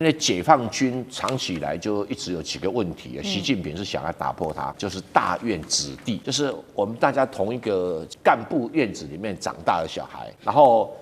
因為解放軍長期以來就一直有幾個問題，習近平是想要打破它，就是大院子弟，就是我們大家同一個幹部院子裡面長大的小孩，然後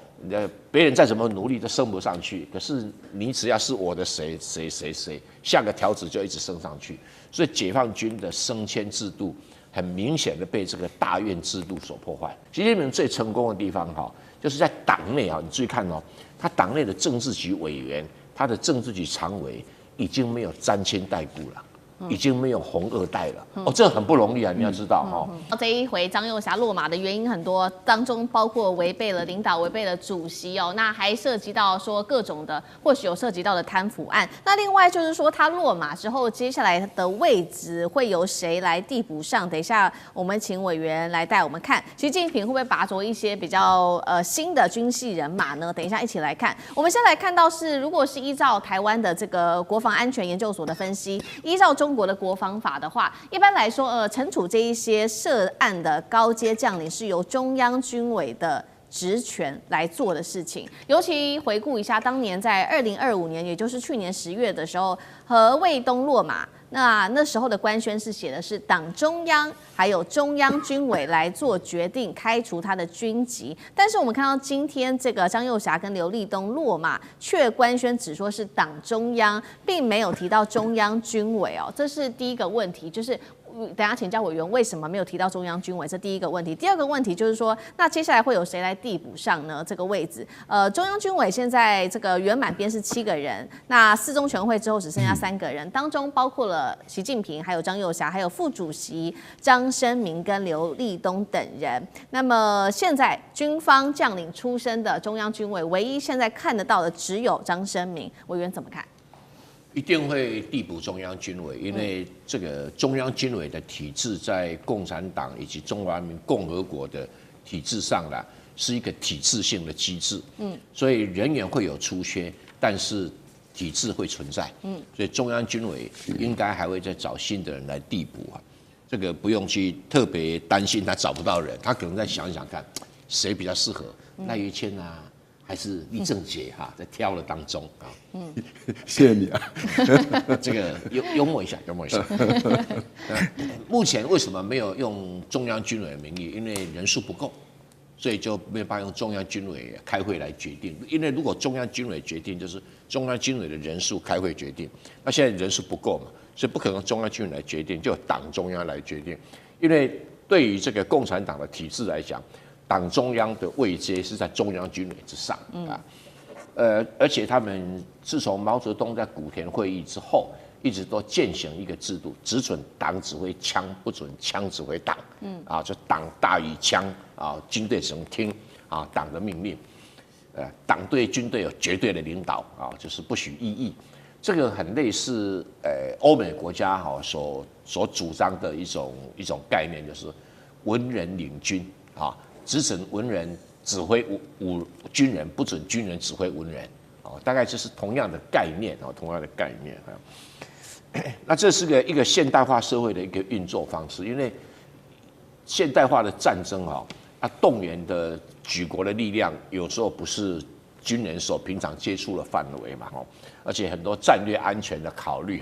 別人再怎麼努力都升不上去，可是你只要是我的誰，下個條子就一直升上去，所以解放軍的升遷制度很明顯的被這個大院制度所破壞。習近平最成功的地方哈，就是在党內啊，你注意看哦，他黨內的政治局委員。他的政治局常委已經沒有沾親帶故了，已經沒有紅二代了。哦，這很不容易啊，你要知道哈。這一回張幼俠落馬的原因很多，當中包括違背了領導、違背了主席哦，那還涉及到說各種的，或許有涉及到的貪腐案。那另外就是說他落馬之後，接下來的位置會由誰來遞補上？等一下我們請委員來帶我們看，習近平會不會拔擢一些比較新的軍系人馬呢？等一下一起來看。我們先來看到是，如果是依照台灣的這個國防安全研究所的分析，依照中国的國防法的話，一般来說，懲處這一些涉案的高階將領是由中央軍委的職權來做的事情。尤其回顧一下，當年在2025年，也就是去年10月的時候，何衛東落馬。那時候的官宣是寫的是黨中央還有中央軍委來做決定開除他的軍籍，但是我們看到今天這個張幼俠跟劉立東落馬，卻官宣只說是黨中央，並沒有提到中央軍委哦，這是第一個問題，就是等一下請教委員為什麼沒有提到中央軍委，這第一個問題。第二個問題就是說，那接下來會有誰來遞補上呢？這個位置，中央軍委現在這個圓滿編是7個人，那4中全會之後只剩下3個人，當中包括了習近平、還有張幼俠、還有副主席張升明跟劉立東等人。那麼現在軍方將領出身的中央軍委，唯一現在看得到的只有張升明，委員怎麼看？一定會遞補中央軍委，因為這個中央軍委的體制在共產黨以及中華人民共和國的體制上啦，是一個體制性的機制，所以人員會有出缺，但是體制會存在，所以中央軍委應該還會再找新的人來遞補啊，這個不用去特別擔心他找不到人，他可能再想一想看誰比較適合，賴於謙啊。還是李正傑哈，在挑的當中啊，謝謝你啊，這個幽默一下，幽默一下。目前為什麼沒有用中央軍委的名義？因為人數不夠，所以就沒有辦法用中央軍委開會來決定。因為如果中央軍委決定，就是中央軍委的人數開會決定。那現在人數不夠嘛，所以不可能中央軍委來決定，就由黨中央來決定。因為對於這個共產黨的體制來講，黨中央的位階是在中央軍委之上啊，而且他們自從毛澤東在古田會議之後，一直都踐行一個制度，只准黨指揮槍，不准槍指揮黨，就黨大於槍啊，軍隊只能聽啊黨的命令，黨對軍隊有絕對的領導啊，就是不許異議，這個很類似歐美國家哈所主張的一種概念，就是文人領軍啊。只准文人指揮軍人，不准軍人指揮文人，大概就是同樣的概念，同樣的概念。那這是一個現代化社會的一個運作方式，因為現代化的戰爭它動員的舉國的力量，有時候不是軍人所平常接觸的範圍嘛，而且很多戰略安全的考慮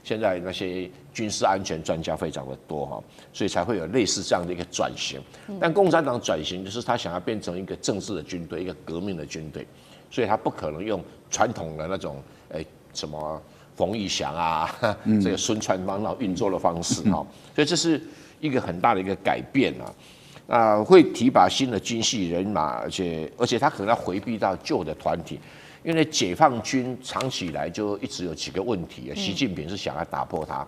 現在那些軍事安全專家非常的多所以才會有類似這樣的一個轉型。但共產黨轉型就是他想要變成一個政治的軍隊，一個革命的軍隊，所以他不可能用傳統的那種什麼馮玉祥啊，這個孫傳芳那種運作的方式所以這是一個很大的一個改變會提拔新的軍系人馬，而且他可能要回避到舊的團體。因為解放軍長期以來就一直有幾個問題，習近平是想要打破它。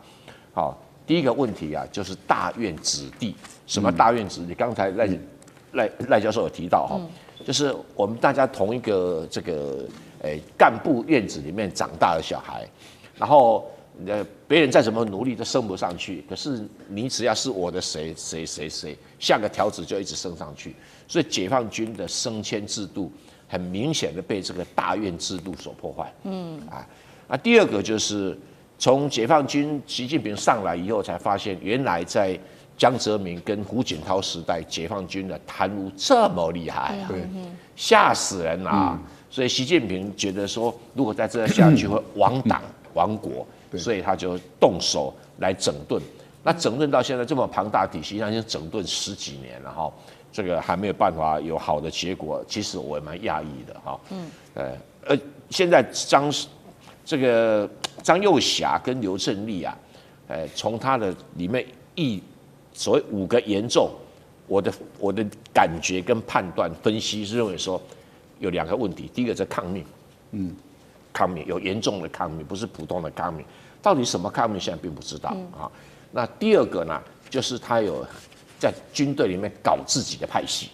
第一個問題就是大院子弟。什麼大院子弟？剛才賴教授有提到就是我們大家同一個這個幹部院子裡面長大的小孩，然後別人再怎麼努力都升不上去，可是你只要是我的誰，下個條子就一直升上去，所以解放軍的升遷制度很明顯的被這個大院制度所破壞。第二個就是從解放軍習近平上來以後，才發現原來在江澤民跟胡錦濤時代，解放軍的貪污這麼厲害嚇死人啊！所以習近平覺得說，如果再這樣下去會亡黨亡國，所以他就動手來整頓。那整頓到現在這麼龐大體系，已經整頓10幾年了哈，這個還沒有辦法有好的結果，其實我也蠻訝異的哈。現在張又俠跟劉振立啊，從他的裡面所謂5個嚴重，我的感覺跟判斷分析是認為說。有2個問題，第一個是抗命，抗命有嚴重的抗命，不是普通的抗命。到底什麼抗命，現在並不知道啊。那第2個呢，就是他有在軍隊裡面搞自己的派系，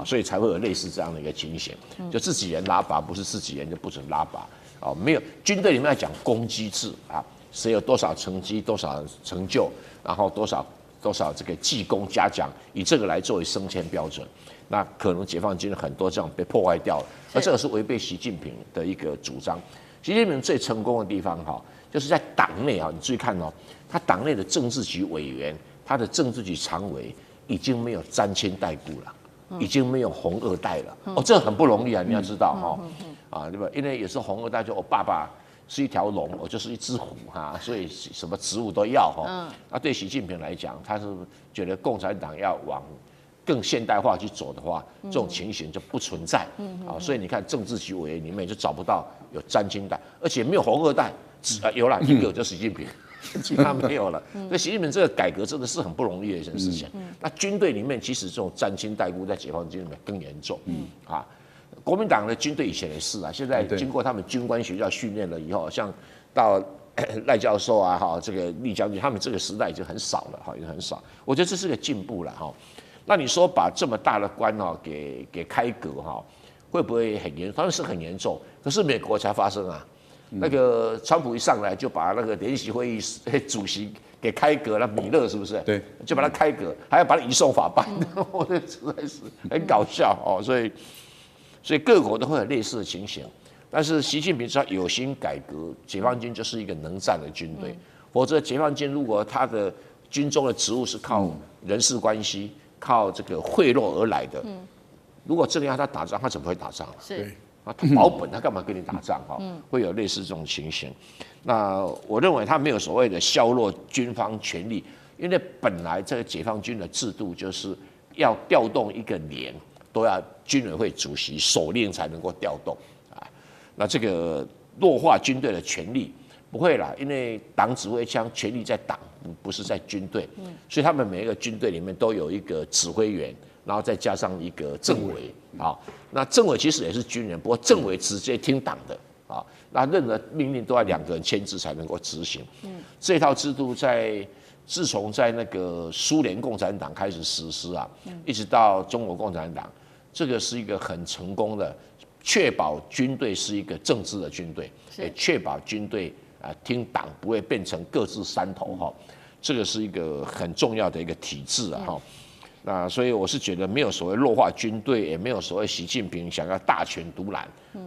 所以才會有類似這樣的一個情形，就自己人拉拔，不是自己人就不准拉拔啊。沒有軍隊裡面在講功績制啊，誰有多少成績、多少成就，然後多少這個記功嘉獎，以這個來作為升遷標準。那可能解放軍很多這樣被破壞掉了，而這個是違背習近平的一個主張。習近平最成功的地方哈，就是在黨內啊，你注意看哦，他黨內的政治局委員，他的政治局常委已經沒有沾親帶故了，已經沒有紅二代了。哦，這很不容易啊，你要知道哈，啊，对吧？因為有時候紅二代就我爸爸是一條龍，我就是一隻虎哈，所以什麼職務都要哈。那對習近平來講，他是覺得共產黨要往更現代化去走的話，這種情形就不存在。所以你看政治局委员裡面就找不到有沾親帶，而且沒有紅二代，有了一個就習近平，其他沒有了。所以習近平這個改革真的是很不容易的一件事情。那軍隊裡面其實這種沾親帶故在解放軍裡面更嚴重。國民黨的軍隊以前也是啊，現在經過他們軍官學校訓練了以後，像到賴教授啊，這個厲將軍，他們這個時代已經很少了，已經很少。我覺得這是個進步了哈。那你說把這麼大的官給開革會不會很嚴重？當然是很嚴重。可是美國才發生啊，那個川普一上來就把那個聯席會議主席給開革了，米勒是不是？對，就把他開革，還要把他移送法辦，我覺得實在是很搞笑哦。所以各國都會有類似的情形。但是習近平只要有心改革，解放軍就是一個能戰的軍隊。否則解放軍如果他的軍中的職務是靠人事關係。靠這個賄賂而來的，如果真的要他打仗，他怎麼會打仗？是啊，他保本，他幹嘛跟你打仗？會有類似這種情形。那我認為他沒有所謂的削弱軍方權力，因為本來這個解放軍的制度就是要調動一個連都要軍委會主席手令才能夠調動啊。那這個弱化軍隊的權力不會啦，因為黨指揮槍權力在黨，不是在軍隊，所以他們每一個軍隊裡面都有一個指揮員，然後再加上一個政委啊。那政委其實也是軍人，不過政委直接聽黨的啊，那任何命令都要2個人簽字才能夠執行。這套制度自從在那個蘇聯共產黨開始實施啊，一直到中國共產黨，這個是一個很成功的，確保軍隊是一個政治的軍隊，也確保軍隊聽黨不會變成各自山頭哈，這個是一個很重要的一個體制啊哈。那所以我是覺得沒有所謂弱化軍隊，也沒有所謂習近平想要大權獨攬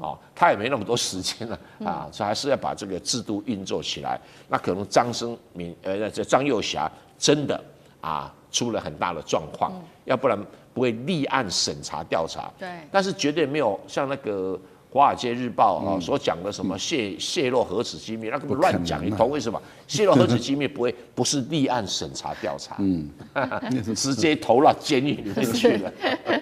啊，他也沒那麼多時間了啊，所以還是要把這個制度運作起來。那可能張又俠真的出了很大的狀況，要不然不會立案審查調查。對，但是絕對沒有像那個《華爾街日報》所講的什麼洩露核子機密，那根本亂講一通。為什麼洩露核子機密不是立案審查調查，直接投到監獄裡面去了？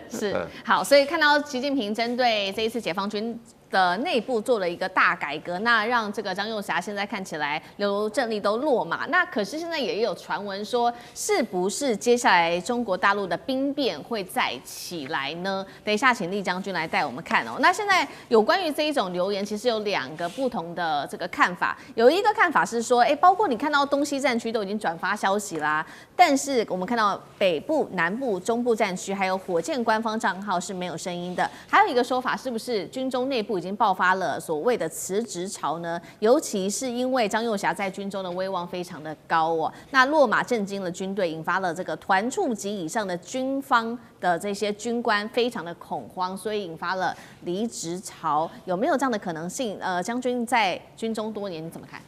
是好，所以看到習近平針對這一次解放軍的內部做了一個大改革，那讓這個張又俠現在看起來劉振立都落馬。那可是現在也有傳聞說，是不是接下來中國大陸的兵變會再起來呢？等一下請厲將軍來帶我們看哦。那現在有關於這一種流言，其實有2個不同的這個看法。有一個看法是說，包括你看到東西戰區都已經轉發消息啦，但是我們看到北部、南部、中部戰區還有火箭官方賬號是沒有聲音的。還有一個說法，是不是軍中內部已經爆發了所謂的辭職潮呢？尤其是因為張又俠在軍中的威望非常的高哦，那落馬震驚了軍隊，引發了這個團處級以上的軍方的這些軍官非常的恐慌，所以引發了離職潮。有沒有這樣的可能性？將軍在軍中多年，你怎麼看？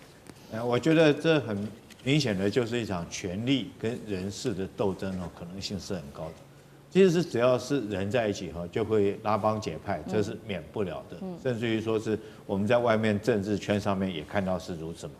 我覺得這很明顯的就是一場權力跟人事的鬥爭哦，可能性是很高的。其實是只要是人在一起哈，就會拉幫結派，這是免不了的。甚至於說是我們在外面政治圈上面也看到是如此嘛。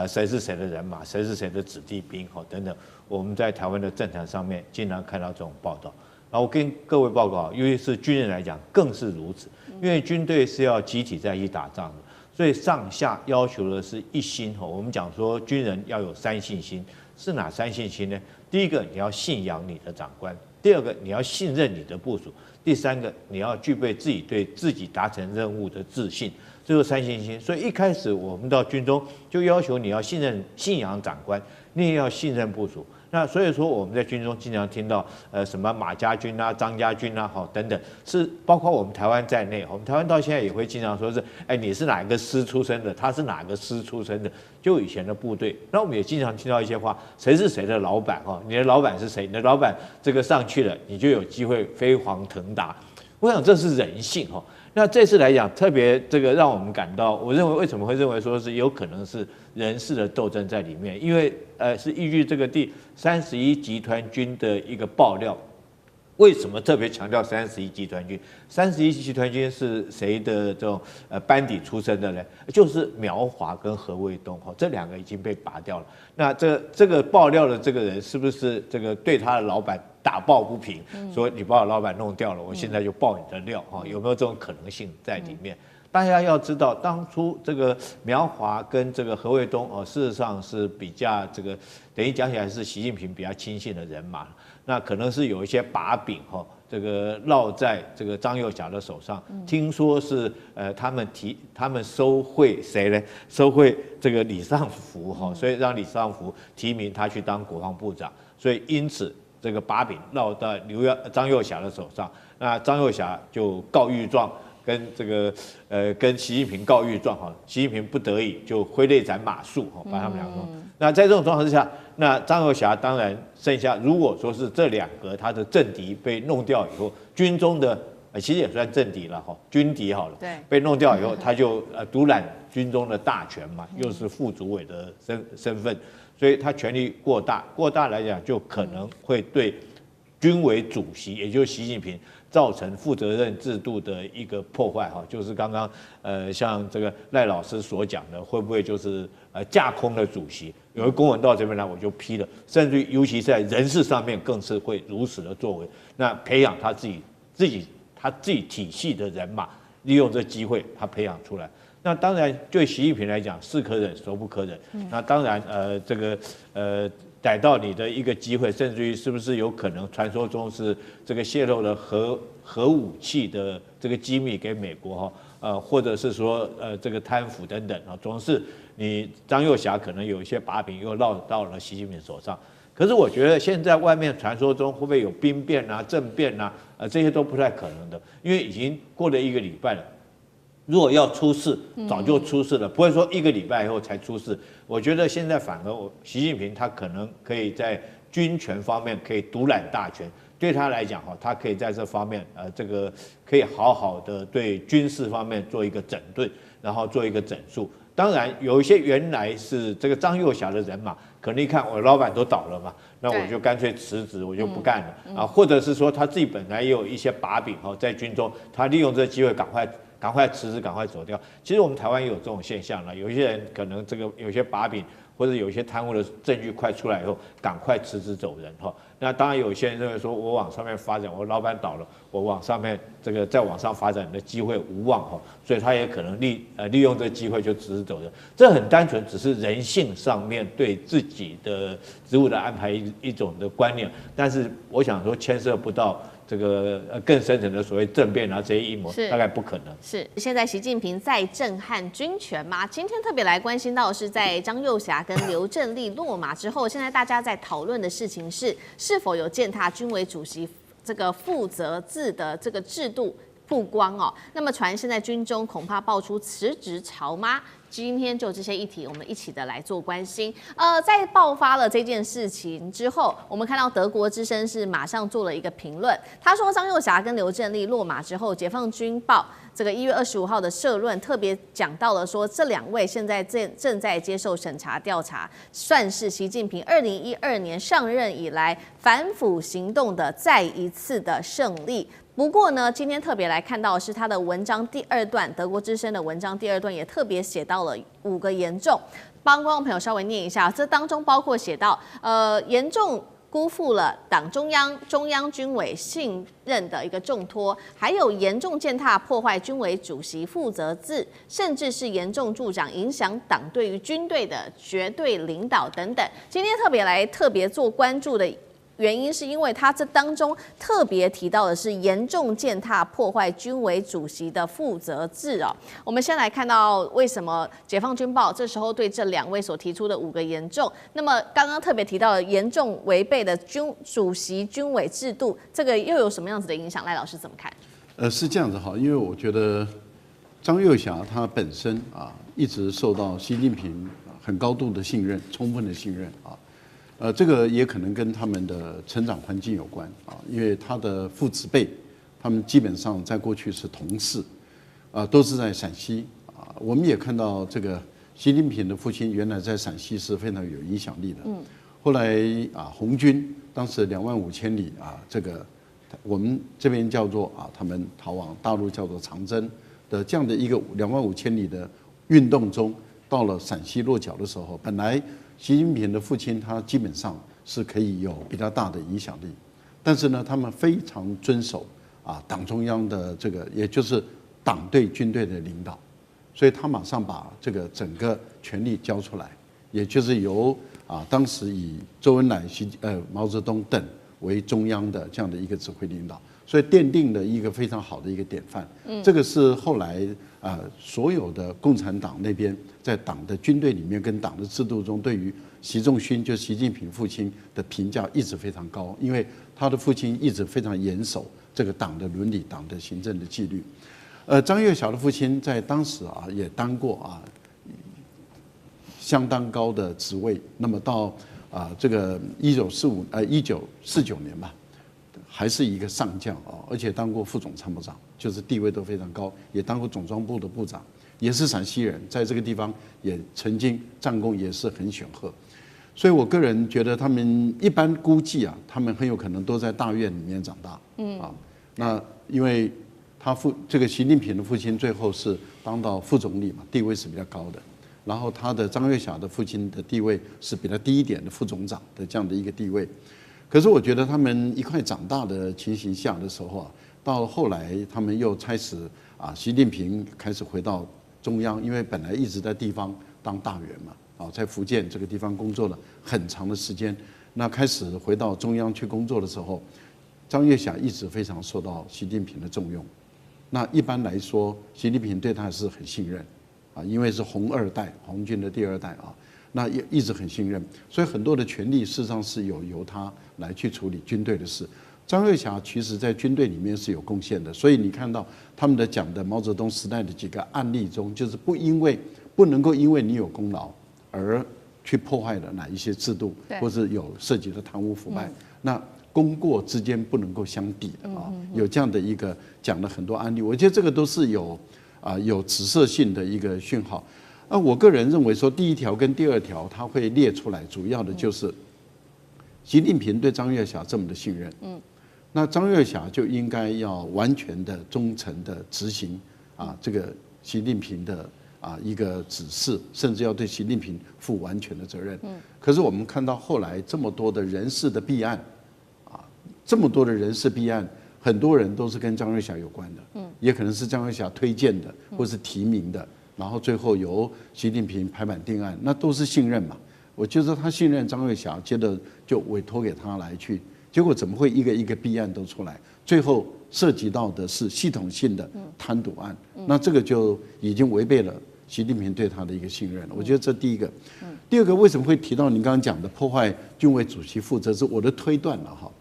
誰是誰的人馬，誰是誰的子弟兵哈等等，我們在台灣的政壇上面經常看到這種報道。然後我跟各位報告，尤其是軍人來講更是如此，因為軍隊是要集體在一起打仗的，所以上下要求的是一心哈。我們講說軍人要有3信心，是哪3信心呢？第一個，你要信仰你的長官；第二個，你要信任你的部屬；第三個，你要具備自己對自己達成任務的自信。这就是3信心。所以一開始我們到軍中就要求你要信仰長官，你也要信任部屬。那所以說我們在軍中經常聽到什麼馬家軍啊、張家軍啊，好等等，是包括我們台灣在內，我們台灣到現在也會經常說是，你是哪個師出身的，他是哪個師出身的，就以前的部隊。那我們也經常聽到一些話，誰是誰的老闆哈？你的老闆是誰？你的老闆這個上去了，你就有機會飛黃騰達。我想這是人性哈。那這次來講，特別這個讓我們感到，我認為為什麼會認為說是有可能是人事的鬥爭在裡面，因為是依據這個第31集團軍的一個爆料。為什麼特別強調31集團軍？31集團軍是誰的這種班底出身的呢？就是苗華跟何衛東哈，這2個已經被拔掉了。那這個爆料的這個人是不是這個對他的老闆打抱不平，說你把我老闆弄掉了，我現在就爆你的料哈？有沒有這種可能性在裡面？大家要知道，當初這個苗華跟這個何衛東哦，事實上是比較這個等於講起來是習近平比較親信的人馬。那可能是有一些把柄哈，這個落在這個張幼俠的手上。聽說是他們收賄誰呢？收賄這個李尚福哈，所以讓李尚福提名他去當國防部長。所以因此這個把柄落到張幼俠的手上。那張幼俠就告御狀，跟這個跟習近平告御狀哈，習近平不得已就揮淚斬馬謖哈，把他們兩個。那在這種狀況之下，那張幼俠當然剩下，如果說是這2個他的政敵被弄掉以後，軍中的其實也算政敵了哈，軍敵好了，對，被弄掉以後，他就獨攬軍中的大權嘛，又是副主委的身份，所以他權力過大來講，就可能會對軍委主席，也就是習近平，造成負責任制度的一個破壞哈，就是剛剛像這個賴老師所講的，會不會就是架空的主席？有個公文到這邊來，我就批了，甚至尤其是在人事上面，更是會如此的作為。那培養他自己體系的人馬，利用這機會，他培養出來。那當然，對習近平來講，是可忍，孰不可忍。那當然，這個逮到你的一個機會，甚至於是不是有可能傳說中是這個洩露了核武器的這個機密給美國哈，或者是說這個貪腐等等啊，總是你張幼俠可能有一些把柄又落到了習近平手上。可是我覺得現在外面傳說中會不會有兵變啊、政變啊，這些都不太可能的，因為已經過了1個禮拜了。如果要出事，早就出事了，不會說1個禮拜以後才出事。我覺得現在反而習近平他可能可以在軍權方面可以獨攬大權，對他來講哈，他可以在這方面這個可以好好的對軍事方面做一個整頓，然後做一個整肅。當然有一些原來是這個張幼俠的人馬，可能一看我老闆都倒了嘛，那我就乾脆辭職，我就不幹了啊，或者是說他自己本來也有一些把柄哈，在軍中，他利用這個機會趕快辭職，趕快走掉。其實我們台灣也有這種現象了，有些人可能這個有些把柄或者有些貪污的證據快出來以後，趕快辭職走人哈。那當然有些人認為說，我往上面發展，我老闆倒了，我往上面這個再往上發展的機會無望哈，所以他也可能利用這個機會就辭職走人。這很單純，只是人性上面對自己的職務的安排一種的觀念，但是我想說牽涉不到這個更深層的所謂政變啊，這些陰謀大概不可能。是現在習近平在震撼軍權嗎？今天特別來關心到的是，在張幼俠跟劉振立落馬之後，現在大家在討論的事情是否有踐踏軍委主席這個負責制的這個制度曝光哦。那麼傳現在軍中恐怕爆出辭職潮嗎？今天就這些議題，我們一起的來做關心。在爆發了這件事情之後，我們看到德國之聲是馬上做了一個評論，他說張幼霞跟劉正立落馬之後，解放軍報這個1月25號的社論特別講到了說，這兩位現在正在接受審查調查，算是習近平2012年上任以來反腐行動的再一次的勝利。不過呢，今天特別來看到的是他的文章第二段，德國之聲的文章第二段也特別寫到了5個嚴重，幫觀眾朋友稍微念一下。這當中包括寫到，嚴重辜負了黨中央軍委信任的一個重托，還有嚴重踐踏破壞軍委主席負責制，甚至是嚴重助長影響黨對於軍隊的絕對領導等等。今天特別做關注的原因是因為他這當中特別提到的是嚴重踐踏破壞軍委主席的負責制哦。我們先來看到為什麼解放軍報這時候對這兩位所提出的5個嚴重。那麼剛剛特別提到的嚴重違背的主席軍委制度，這個又有什麼樣子的影響？賴老師怎麼看？是這樣子哈，因為我覺得張幼霞她本身一直受到習近平很高度的信任，充分的信任啊。這個也可能跟他們的成長環境有關啊，因為他的父子輩，他們基本上在過去是同事，都是在陝西啊。我們也看到這個習近平的父親原來在陝西是非常有影響力的，後來紅軍當時2萬5千里這個我們這邊叫做他們逃亡，大陸叫做長征的這樣的一個2萬5千里的運動中，到了陝西落腳的時候，本來習近平的父親他基本上是可以有比較大的影響力，但是呢，他們非常遵守黨中央的這個，也就是黨對軍隊的領導，所以他馬上把這個整個權力交出來，也就是由當時以周恩來、毛澤東等為中央的這樣的一個指揮領導，所以奠定了一個非常好的一個典範。這個是後來所有的共產黨那邊在黨的軍隊裡面跟黨的制度中，對於習仲勳就是習近平父親的評價一直非常高，因為他的父親一直非常嚴守這個黨的倫理、黨的行政的紀律。張幼霞的父親在當時也當過相當高的職位，那麼到這個1949年吧，還是一個上將而且當過副總參谋長，就是地位都非常高，也當過總裝部的部長，也是陝西人，在這個地方也曾經戰功也是很顯赫，所以我個人覺得他們一般估計他們很有可能都在大院裡面長大，那因為這個習近平的父親最後是當到副總理嘛，地位是比較高的，然後他的張幼霞的父親的地位是比較低一點的副總長的這樣的一個地位。可是我覺得他們一塊長大的情形下的时候到後來他們又開始習近平開始回到中央，因為本來一直在地方當大員嘛，在福建這個地方工作了很長的時間，那開始回到中央去工作的時候，張幼霞一直非常受到習近平的重用。那一般來說，習近平對他是很信任因為是紅二代，紅軍的第2代那也一直很信任，所以很多的權力事實上是由他來去處理軍隊的事。張幼霞其實在軍隊裡面是有貢獻的，所以你看到他們講的毛澤東時代的幾個案例中，就是不能夠因為你有功勞而去破壞了哪一些制度，或是有涉及的貪污腐敗，那功過之間不能夠相抵的有這樣的一個講了很多案例，我覺得這個都是有指涉性的一個訊號。我個人認為說，第1條跟第2條它會列出來，主要的就是習近平對張幼霞這麼的信任，那張幼霞就應該要完全的忠誠的執行這個習近平的一個指示，甚至要對習近平負完全的責任。可是我們看到後來這麼多的人事的弊案，很多人都是跟張幼霞有關的，也可能是張幼霞推薦的，或是提名的。然後最後由習近平拍板定案，那都是信任嘛。我覺得他信任張幼霞，接着就委托給他來去，結果怎麼會一個一個弊案都出來？最後涉及到的是系統性的貪瀆案，那這個就已經違背了習近平對他的一個信任了。我覺得這第一個。第2個為什麼會提到你剛剛講的破壞軍委主席負責制？我的推斷了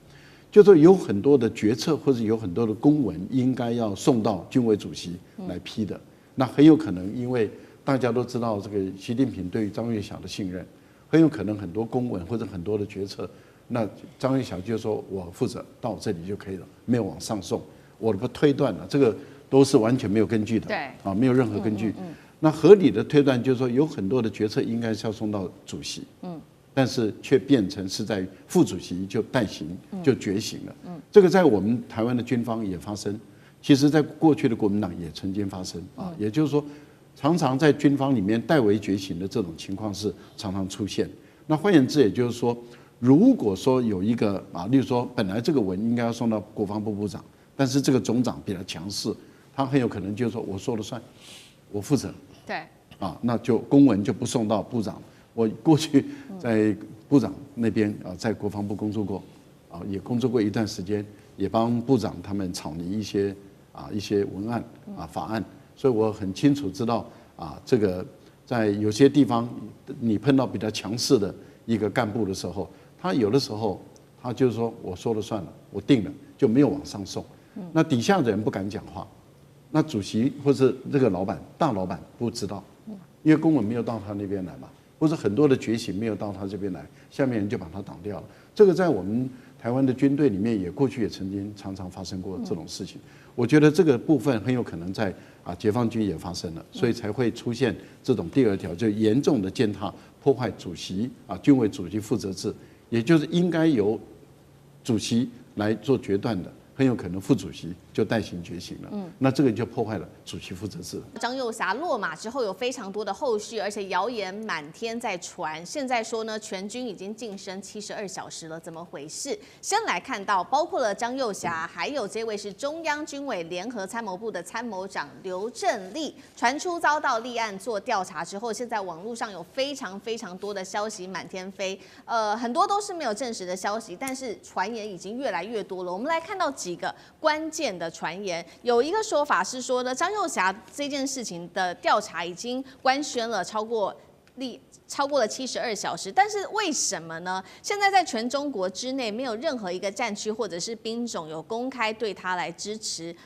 就是有很多的決策或者有很多的公文應該要送到軍委主席來批的。那很有可能因為大家都知道，這個習近平對於張月霞的信任，很有可能很多公文或者很多的決策，那張月霞就說我負責到這裡就可以了，沒有往上送。我的推斷了，這個都是完全沒有根據的，對，啊，沒有任何根據。那合理的推斷就是說，有很多的決策應該是要送到主席，但是卻變成是在副主席就代行就決行了。這個在我們台灣的軍方也發生，其實在過去的國民黨也曾經發生啊，也就是說，常常在軍方裡面代為決行的這種情況是常常出現。那換言之，也就是說，如果說有一個啊，例如說本來這個文應該要送到國防部部長，但是這個總長比較強勢，他很有可能就是說我說了算，我負責。對。啊，那就公文就不送到部長。我過去在部長那邊啊，在國防部工作過，啊，也工作過一段時間，也幫部長他們草擬一些文案啊法案，所以我很清楚知道啊，這個在有些地方你碰到比較強勢的一個幹部的時候，他有的時候他就是說我說了算了，我定了就沒有往上送，那底下的人不敢講話，那主席或是這個大老闆不知道，因為公文沒有到他那邊來嘛。或者很多的覺醒沒有到他這邊來，下面人就把他擋掉了。這個在我們台灣的軍隊裡面也過去也曾經常常發生過這種事情。我覺得這個部分很有可能在解放軍也發生了，所以才會出現這種第二條，就嚴重的踐踏破壞主席軍委主席負責制，也就是應該由主席來做決斷的。很有可能副主席就代行決行了，那這個就破壞了主席負責制。張幼俠落馬之後，有非常多的後續，而且謠言滿天在傳。現在說呢，全軍已經晉升72小時了，怎麼回事？先來看到，包括了張幼俠，還有這位是中央軍委聯合參謀部的參謀長劉振立，傳出遭到立案做調查之後，現在網絡上有非常多的消息滿天飛，很多都是沒有證實的消息，但是傳言已經越來越多了。我们來看到幾個關鍵的傳言，有一個說法是說呢，張幼俠這件事情的調查已經官宣了超過了72小時，但是為什麼呢？現在在全中國之內，沒有任何一個戰區或者是兵種有公開對他來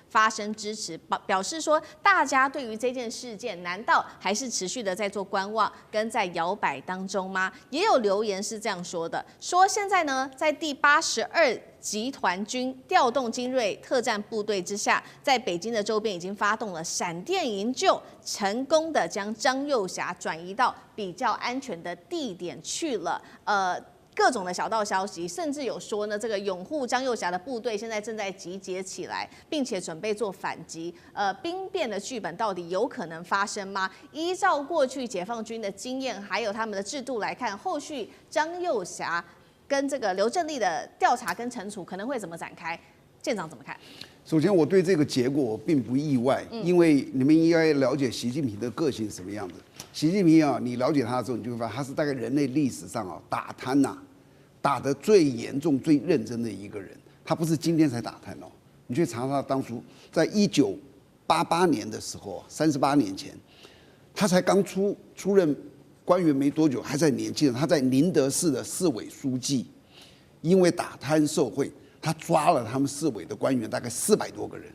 發聲支持，表示說大家對於這件事件，難道還是持續的在做觀望跟在搖擺當中嗎？也有留言是這樣說的，說現在呢，在第82集團軍調動精銳特戰部隊之下，在北京的周邊已經發動了閃電營救，成功的將張幼俠轉移到比較安全的地點去了。各種的小道消息，甚至有說呢，這個擁護張幼俠的部隊現在正在集結起來，並且準備做反擊。兵變的劇本到底有可能發生嗎？依照過去解放軍的經驗，還有他們的制度來看，後續張幼俠跟這個劉振立的調查跟懲處可能會怎麼展開？艦長怎麼看？首先，我對這個結果並不意外，因為你們應該了解習近平的個性是什麼樣子。習近平啊，你了解他的時候，你就會發現他是大概人類歷史上啊打貪吶打得最嚴重、最認真的一個人。他不是今天才打貪哦，你去查他當初在1988年的時候，38年前，他才剛出任官員沒多久，還在年輕人，他在寧德市的市委書記，因為打貪受賄，他抓了他們市委的官員大概400多個人。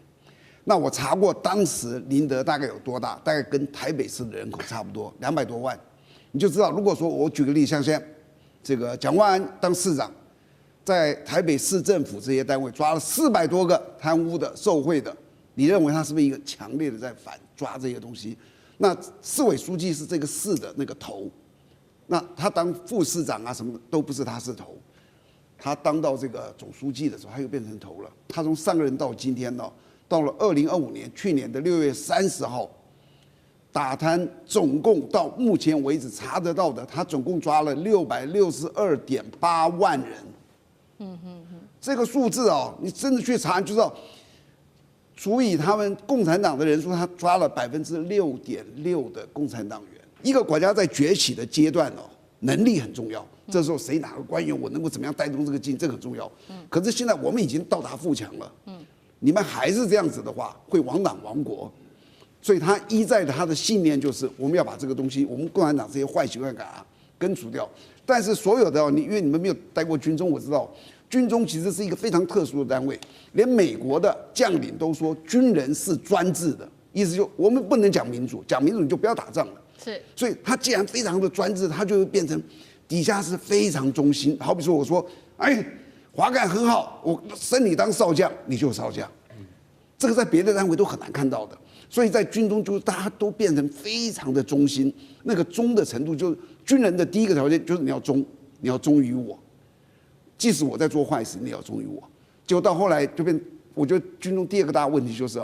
那我查過，當時寧德大概有多大？大概跟台北市的人口差不多，200多萬。你就知道，如果說我舉個例，像現在這個蔣萬安當市長，在台北市政府這些單位抓了400多個貪污的、受賄的，你認為他是不是一個強烈的在反抓這些東西？那市委書記是這個市的那個頭，那他當副市長啊，什麼都不是他是頭。他當到這個總書記的時候，他又變成頭了。他從上任到今天呢，到了2025年，去年的6月30號，打貪總共到目前為止查得到的，他總共抓了662.8萬人。這個數字哦，你真的去查，你就知道，除以他們共產黨的人數，他抓了6.6%的共產黨員。一個國家在崛起的階段哦，能力很重要。這時候誰哪個官員，我能夠怎麼樣帶動這個經濟，這個很重要。可是現在我們已經到達富強了，你們還是這樣子的話，會亡黨亡國。所以他依在他的信念就是，我們要把這個東西，我們共產黨這些壞習慣根除掉。但是所有的因為你們沒有待過軍中，我知道軍中其實是一個非常特殊的單位，連美國的將領都說軍人是專制的，意思就我們不能講民主，講民主你就不要打仗了。是，所以他既然非常的專制，他就會變成底下是非常忠心。好比說我說，哎，滑桿很好，我升你當少將，你就少將。這個在別的單位都很難看到的。所以在軍中，就是大家都變成非常的忠心。那個忠的程度，就是軍人的第一個條件就是你要忠，你要忠於我。即使我在做壞事，你要忠於我。結果到後來就變，我覺得軍中第二個大問題就是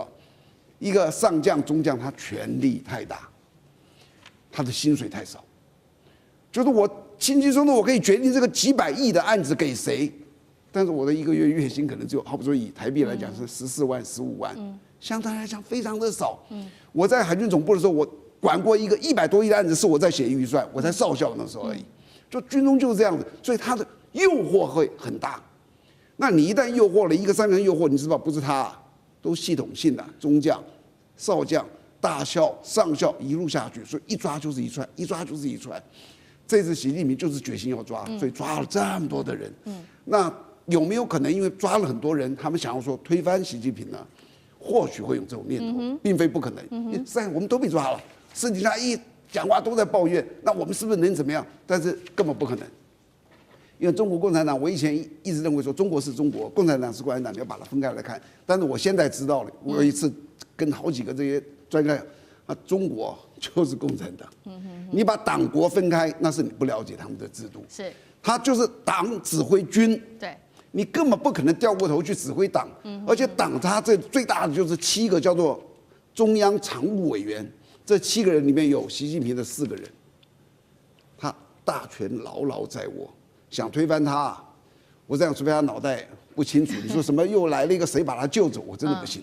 一個上將、中將，他權力太大，他的薪水太少。就是我輕輕鬆鬆我可以決定這個幾百億的案子給誰，但是我的一個月月薪可能只有，好比說以台幣來講是14萬、15萬，相對來講非常的少。我在海軍總部的時候，我管過一個100多億的案子，是我在寫預算，我才少校那時候而已。就軍中就是這樣子，所以他的誘惑會很大。那你一旦誘惑了一個3個人誘惑，你知道不是他，都系統性的中將、少將、大校、上校一路下去，所以一抓就是一串，一抓就是一串。這次習近平就是決心要抓，所以抓了這麼多的人。那有沒有可能因為抓了很多人，他們想要說推翻習近平呢？或許會有這種念頭，並非不可能。我們都被抓了，私底下一講話都在抱怨，那我們是不是能怎麼樣？但是根本不可能，因為中國共產黨，我以前一直認為說中國是中國，共產黨是共產黨，你要把它分開來看。但是我現在知道了，我有一次跟好幾個這些專家講，中國就是共產黨。你把黨國分開，那是你不了解他們的制度。是，他就是黨指揮軍。對。你根本不可能掉過頭去指揮黨，而且黨它这最大的就是7個叫做中央常務委員，這7個人裡面有習近平的4個人，他大權牢牢在握，想推翻他，我這樣除非他腦袋不清楚，你說什麼又來了一個誰把他救走，我真的不信。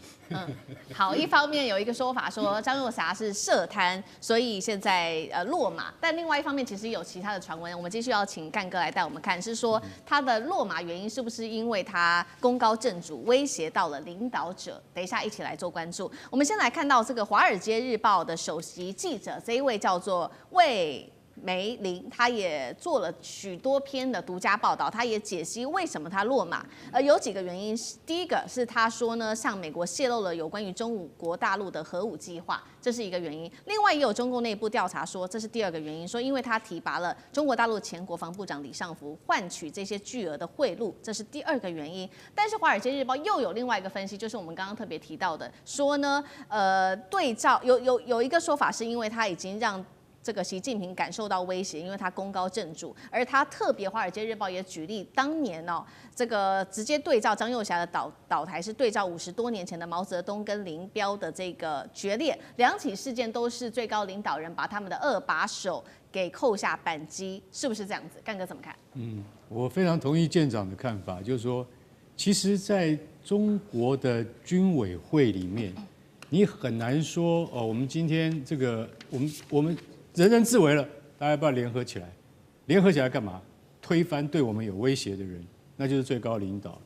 好，一方面有一個說法說張又俠是涉貪，所以現在落馬，但另外一方面其實有其他的傳聞，我們繼續要請幹哥來帶我們看，是說他的落馬原因是不是因為他功高震主，威脅到了領導者？等一下一起來做關注。我們先來看到這個《華爾街日報》的首席記者，這一位叫做魏梅林，他也做了許多篇的獨家報道，他也解析為什麼他落馬。有幾個原因，第一個是他說呢，向美國洩露了有關於中國大陸的核武計劃，這是一個原因。另外也有中共內部調查說，這是第二個原因，說因為他提拔了中國大陸前國防部長李尚福，換取這些巨額的賄賂，這是第二個原因。但是《華爾街日報》又有另外一個分析，就是我們剛剛特別提到的，說呢，對照有一個說法是因為他已經讓這個習近平感受到威脅，因為他功高震主，而他特別《華爾街日報》也舉例，當年這個直接對照張又俠的倒台是對照50多年前的毛澤東跟林彪的這個決裂，兩起事件都是最高領導人把他們的2把手給扣下扳機，是不是這樣子？幹哥怎麼看？我非常同意艦長的看法，就是說，其實在中國的軍委會裡面，你很難說我們今天這個我們人人自危了，大家要不要聯合起來？聯合起來幹嘛？推翻對我們有威脅的人，那就是最高領導。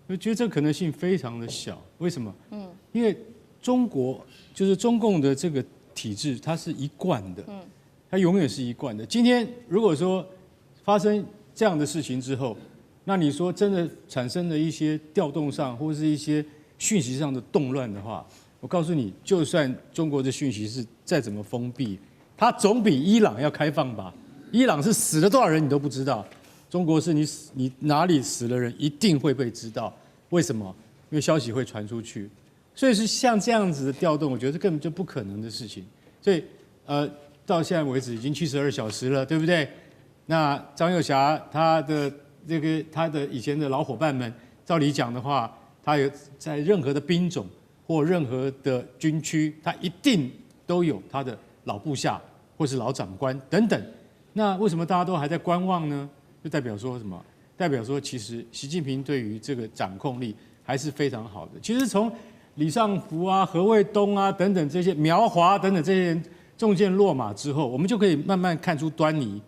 我覺得這個可能性非常的小。為什麼？因為中國就是中共的這個體制，它是一貫的，它永遠是一貫的。今天如果說發生這樣的事情之後，那你說真的產生了一些調動上或是一些訊息上的動亂的話，我告訴你，就算中國的訊息是再怎麼封閉，它總比伊朗要開放吧？伊朗是死了多少人你都不知道，中國是你哪裡死了人一定會被知道。為什麼？因為消息會傳出去，所以是像這樣子的調動，我覺得根本就不可能的事情。所以到現在為止已經72小時了，對不對？那張又俠他的以前的老夥伴們，照理講的話，他有在任何的兵種或任何的軍區，他一定都有他的老部下或是老長官等等，那為什麼大家都還在觀望呢？就代表說什麼？代表說其實習近平對於這個掌控力還是非常好的。其實從李尚福啊、何衛東啊等等這些苗華等等這些人中箭落馬之後，我們就可以慢慢看出端倪，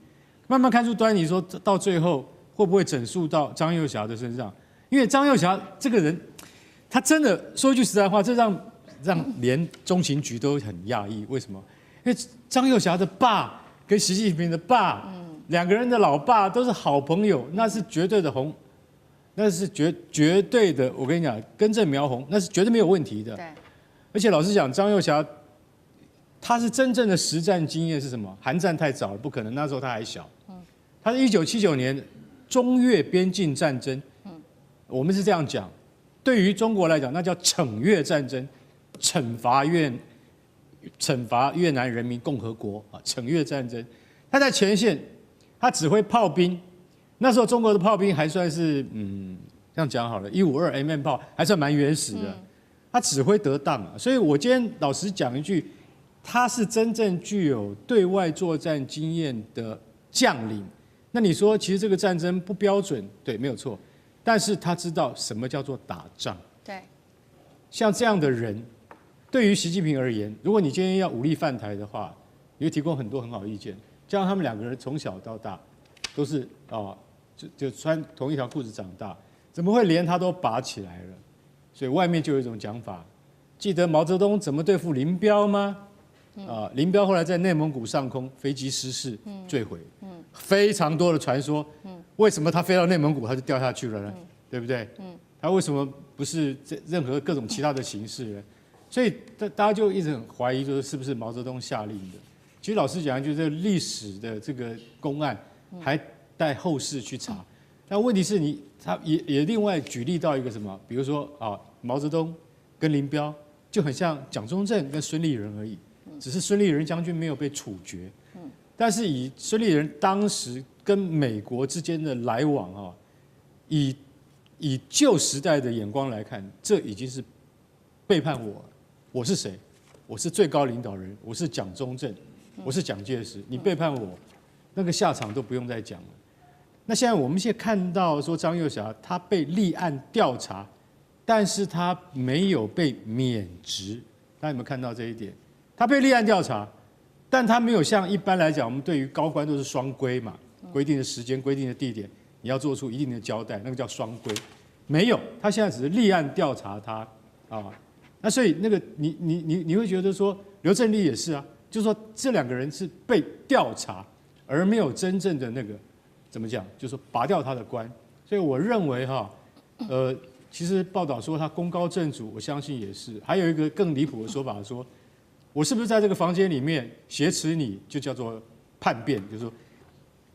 說到最後會不會整肅到張又俠的身上？因為張又俠這個人，他真的說一句實在話，這讓連中情局都很訝異。為什麼？因為張又俠的爸跟習近平的爸，兩個人的老爸都是好朋友，那是絕對的紅，那是絕對的。我跟你講，根正苗紅，那是絕對沒有問題的。對。而且老實講，張又俠他是真正的實戰經驗是什麼？韓戰太早了，不可能，那時候他還小。他是1979年中越邊境戰爭。我們是這樣講，對於中國來講，那叫懲越戰爭，懲罰越南人民共和國啊，懲越戰爭。他在前線，他指揮炮兵。那時候中國的炮兵還算是這樣講好了，152mm 炮還算蠻原始的。他指揮得當啊，所以我今天老實講一句，他是真正具有對外作戰經驗的將領。那你說，其實這個戰爭不標準，對，沒有錯。但是他知道什麼叫做打仗。對，像這樣的人，對於習近平而言，如果你今天要武力犯台的話，你會提供很多很好的意見。就像他們兩個人從小到大都是就穿同一條褲子長大，怎麼會連他都拔起來了？所以外面就有一種講法，記得毛澤東怎麼對付林彪嗎？林彪後來在內蒙古上空飛機失事墜毀，非常多的傳說。為什麼他飛到內蒙古他就掉下去了呢？對不對？他為什麼不是任何各種其他的形式呢？所以大家就一直很懷疑，就是是不是毛澤東下令的？其實老實講，就是歷史的這個公案還待後世去查。但問題是他也另外舉例到一個什麼？比如說毛澤東跟林彪就很像蔣中正跟孫立人而已，只是孫立人將軍沒有被處決。但是以孫立人當時跟美國之間的來往以舊時代的眼光來看，這已經是背叛我了。我是誰？我是最高領導人，我是蔣中正，我是蔣介石。你背叛我，那個下場都不用再講了。那現在我们看到說張又俠他被立案調查，但是他沒有被免職。大家有沒有看到這一點？他被立案調查，但他沒有像一般來講，我們對於高官都是雙規嘛，規定的時間、規定的地點，你要做出一定的交代，那個叫雙規。沒有，他現在只是立案調查他那所以那個你會覺得說劉振立也是啊，就是說這兩個人是被調查，而沒有真正的那個怎麼講，就是說拔掉他的官。所以我認為其實報道說他功高震主，我相信也是。還有一個更離譜的說法說，我是不是在這個房間裡面挾持你，就叫做叛變，就是說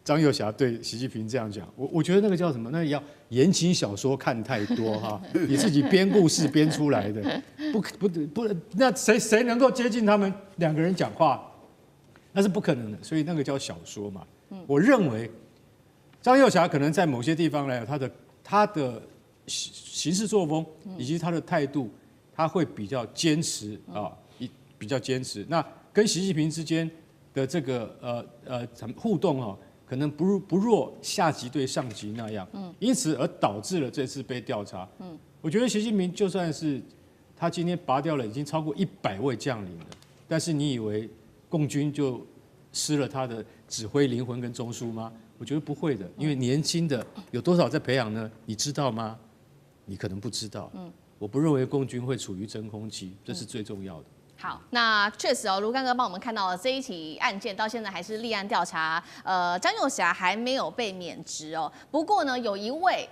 張又俠對習近平這樣講，我覺得那個叫什麼？那要言情小說看太多你自己編故事編出來的，不，那誰能夠接近他們兩個人講話？那是不可能的，所以那個叫小說嘛。我認為張又俠可能在某些地方來講，他的行事作風以及他的態度，他會比較堅持比較堅持。那跟習近平之間的這個互動可能不若下級對上級那樣，因此而導致了這次被調查。我覺得習近平就算是他今天拔掉了已經超過100位將領了，但是你以為共軍就失了他的指揮靈魂跟中樞嗎？我覺得不會的，因為年輕的有多少在培養呢？你知道嗎？你可能不知道。我不認為共軍會處於真空期，這是最重要的。好，那確實盧幹哥幫我們看到了這一起案件，到現在還是立案調查，張又俠還沒有被免職。不過呢，有一位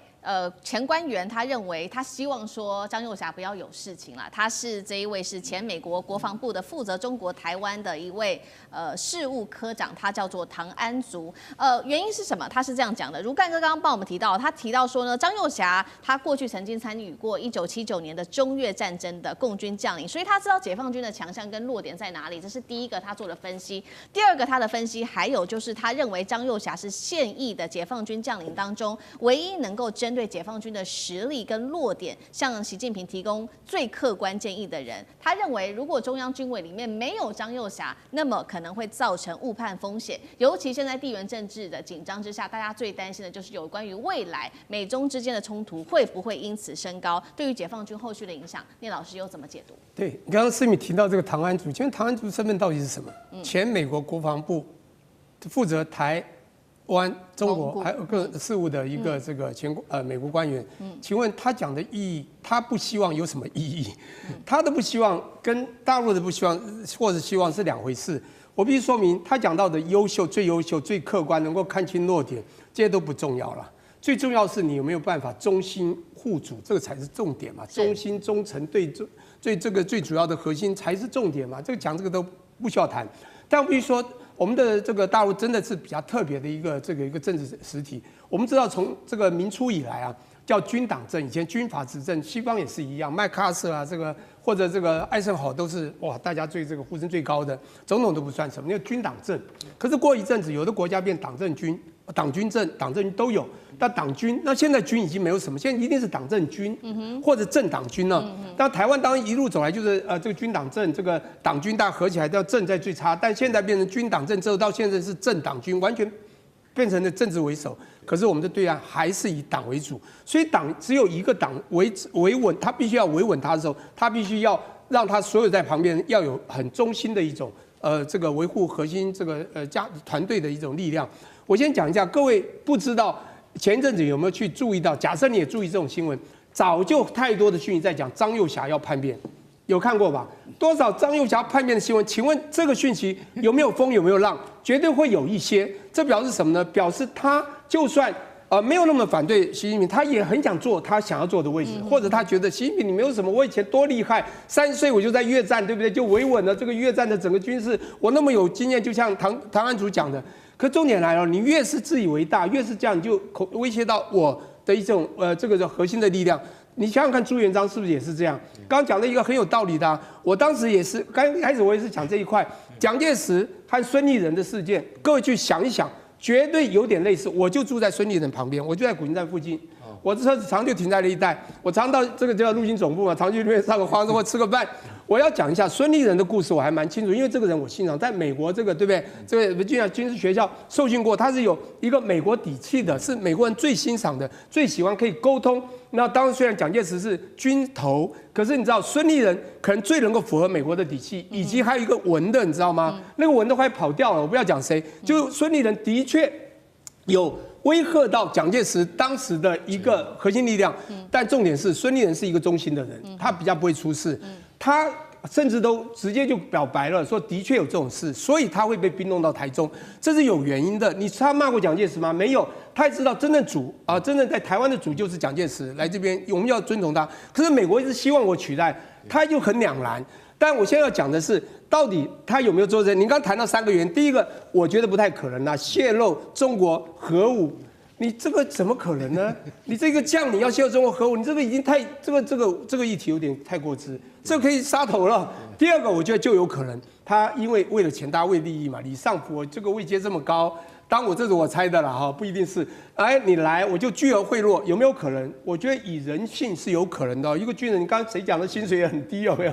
前官員他認為，他希望說張又俠不要有事情啦。這一位是前美國國防部的負責中國台灣的一位事務科長，他叫做唐安竹。原因是什麼？他是這樣講的。如幹哥剛剛幫我們提到，他提到說呢，張又俠他過去曾經參與過1979年的中越戰爭的共軍將領，所以他知道解放軍的強項跟弱點在哪裡。這是第一個他做的分析。第二個他的分析還有就是他認為張又俠是現役的解放軍將領當中唯一能夠針對解放軍的實力跟弱點向習近平提供最客觀建議的人。他認為如果中央軍委裡面沒有張又俠，那麼可能會造成誤判風險。尤其現在地緣政治的緊張之下，大家最擔心的就是有關於未來美中之間的衝突會不會因此升高，對於解放軍後續的影響，聶老師又怎麼解讀？對，你剛剛思敏提到這個唐安竹，請問唐安竹身份到底是什麼？前美國國防部負責台灣、中國還有各事務的一個這個美國官員，請問他講的意義，他不希望有什麼意義？他的不希望跟大陸的不希望或者希望是兩回事。我必須說明，他講到的優秀、最優秀、最客觀，能夠看清弱點，這些都不重要了。最重要是你有沒有辦法忠心護主，這個才是重點嘛。忠心忠誠對這個最主要的核心才是重點嘛。這個講這個不需要談。但我必須說，我們的這個大陸真的是比較特別的一個政治實體。我們知道從這個明初以來啊，叫軍黨政，以前軍閥執政，西方也是一樣，麥克阿瑟啊，或者這個艾森豪都是哇，大家对这個呼聲最高的，總統都不算什麼，因為軍黨政。可是過一陣子，有的國家變黨政軍、黨軍政、黨政軍都有。那黨軍，那現在軍已經沒有什麼，現在一定是黨政軍，或者政黨軍了。那台灣當然一路走來就是這個軍黨政，這個黨軍大家合起來叫政在最差，但現在變成軍黨政之後，到現在是政黨軍，完全變成了政治為首。可是我們的對岸還是以黨為主，所以党只有一個黨維穩，他必須要維穩他的時候，他必須要讓他所有在旁邊要有很忠心的一種這個維護核心這個團隊的一種力量。我先講一下，各位不知道。前一陣子有沒有去注意到？假設你也注意這種新聞，早就太多的訊息在講張幼霞要叛變，有看過吧？多少張幼霞叛變的新聞？請問這個訊息有沒有風有沒有浪？絕對會有一些。這表示什麼呢？表示他就算沒有那麼反對習近平，他也很想做他想要做的位置，或者他覺得習近平你沒有什麼，我以前多厲害，30歲我就在越戰，對不對？就維穩了這個越戰的整個軍事，我那麼有經驗，就像唐安祖講的。可重點來了，你越是自以為大，越是這樣，你就威脅到我的一種這個核心的力量。你想想看，朱元璋是不是也是這樣？剛剛講的一個很有道理的啊，我當時也是，剛開始我也是講這一塊，蔣介石和孫立人的事件，各位去想一想，絕對有點類似。我就住在孫立人旁邊，我就在古亭站附近，我的車子常就停在那一帶，我常到這個叫陸軍總部嘛，常去那邊上個花或吃個飯。我要講一下孫立人的故事，我還蠻清楚，因為這個人我欣賞，在美國這個對不對？這個軍事學校受訓過，他是有一個美國底氣的，是美國人最欣賞的，最喜歡可以溝通。那當然，雖然蔣介石是軍頭，可是你知道孫立人可能最能夠符合美國的底氣，以及還有一個文的，你知道嗎？那個文的快跑掉了，我不要講誰，就孫立人的確有威嚇到蔣介石當時的一個核心力量，但重點是孫立人是一個忠心的人，他比較不會出事。他甚至都直接就表白了，說的確有這種事，所以他會被兵弄到台中，這是有原因的。他罵過蔣介石嗎？沒有，他也知道真正主啊，真正在台灣的主就是蔣介石，來這邊我們要尊重他。可是美國一直希望我取代，他就很兩難。但我現在要講的是，到底他有沒有做這？你剛談到3個原因，第一個我覺得不太可能啦，洩露中國核武。你這個怎麼可能呢？你這個將你要洩露中國核武，你這個已經太這個議題有點太過之，這個可以殺頭了。第二個，我覺得就有可能他因為了錢大為利益嘛，李尚福這個位階這麼高，當我這是我猜的了哈，不一定是。哎，你來我就巨額賄賂，有沒有可能？我覺得以人性是有可能的。一個軍人，你剛剛誰講的薪水也很低，有沒有？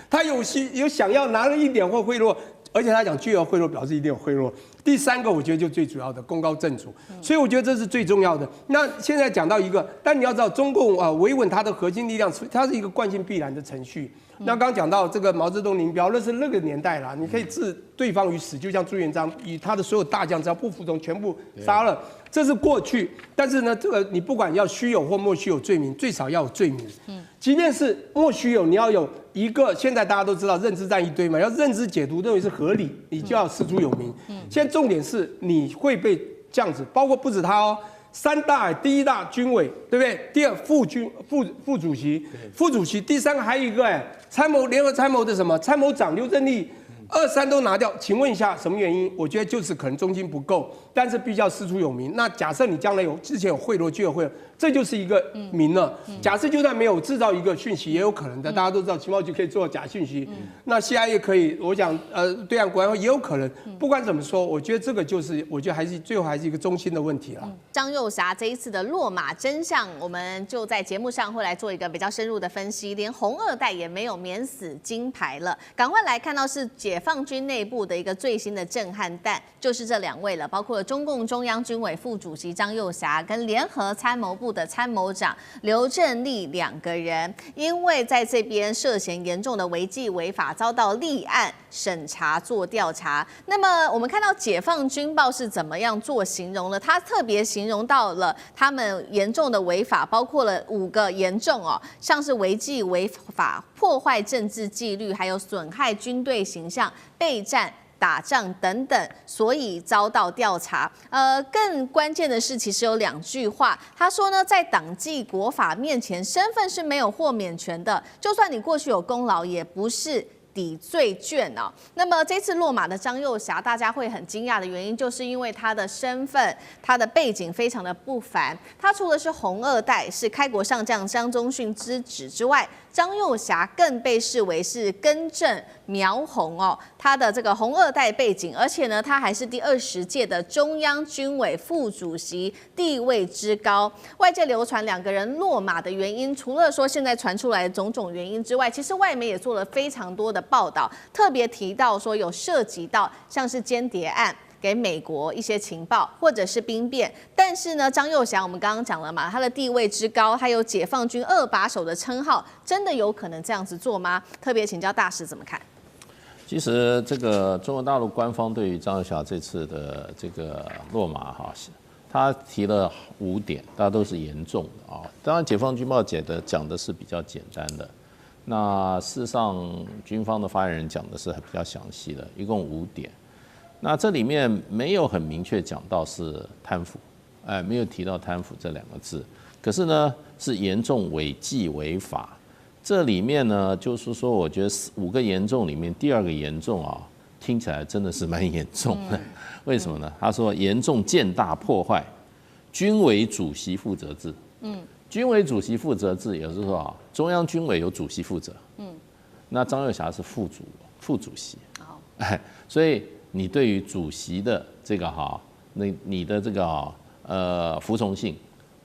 他有想要拿了一點或賄賂。而且他講巨額賄賂，表示一定有賄賂。第3個，我覺得就最主要的功高震主，所以我覺得這是最重要的。那現在講到一個，但你要知道，中共維穩它的核心力量，它是一個慣性必然的程序。那剛講到這個毛澤東、林彪，那是那個年代啦，你可以置對方於死，就像朱元璋，以他的所有大將只要不服從，全部殺了，這是過去。但是呢，這個你不管要虛有或莫須有罪名，最少要有罪名。即便是莫須有，你要有一個，現在大家都知道認知戰一堆嘛，要認知解讀認為是合理，你就要師出有名。現在重點是你會被這樣子，包括不止他哦，3大，第1大軍委，對不對？第2副主席，副主席，第3個還有一個聯合參謀的什麼參謀長劉振立。2、3都拿掉，請問一下什麼原因？我覺得就是可能中心不夠，但是必須要師出有名。那假設你將來之前有賄賂，就有賄賂，這就是一個名了。假設就算沒有製造一個訊息，也有可能的。大家都知道情報局可以做假訊息，那 CIA 可以，我講對岸國安會也有可能。不管怎麼說，我覺得這個就是，我覺得還是最後還是一個中心的問題了。張幼霞這一次的落馬真相，我們就在節目上會來做一個比較深入的分析。連紅2代也沒有免死金牌了，趕快來看到是解放軍內部的一個最新的震撼彈，就是這2位了，包括中共中央軍委副主席張幼霞跟聯合參謀部的參謀長劉振立2個人，因為在這邊涉嫌嚴重的違紀違法，遭到立案審查做調查。那麼我們看到解放軍報是怎麼樣做形容了？他特別形容到了他們嚴重的違法，包括了5個嚴重哦，像是違紀違法、破壞政治紀律，還有損害軍隊形象、備戰、打仗等等，所以遭到調查。更關鍵的是，其實有2句話，他說呢，在黨紀國法面前，身份是沒有豁免權的，就算你過去有功勞，也不是抵罪券哦。那麼這次落馬的張幼俠，大家會很驚訝的原因，就是因為他的身份、他的背景非常的不凡。他除了是紅二代，是開國上將張宗遜之子之外，張幼俠更被視為是根正苗紅哦，他的這個紅二代背景，而且呢，他還是第20屆的中央軍委副主席，地位之高。外界流傳兩個人落馬的原因，除了說現在傳出來的種種原因之外，其實外媒也做了非常多的報道，特別提到說有涉及到像是間諜案。給美國一些情報，或者是兵變，但是呢，張幼俠我們剛剛講了嘛，他的地位之高，還有解放軍2把手的稱號，真的有可能這樣子做嗎？特別請教大師怎麼看？其實這個中國大陸官方對於張幼俠這次的這個落馬哈，他提了5點，大家都是嚴重的啊。當然，解放軍報講的是比較簡單的，那事實上軍方的發言人講的是比較詳細的，一共5點。那這裡面沒有很明確講到是貪腐，沒有提到貪腐這2個字。可是呢，是嚴重違紀違法。這裡面呢，就是說，我覺得5個嚴重裡面，第2個嚴重啊，聽起來真的是蠻嚴重的。為什麼呢？他說嚴重踐踏破壞軍委主席負責制。軍委主席負責制，也就是說啊，中央軍委有主席負責。那張幼俠是副主席。所以。你對於主席的這個哈，你的這個服從性，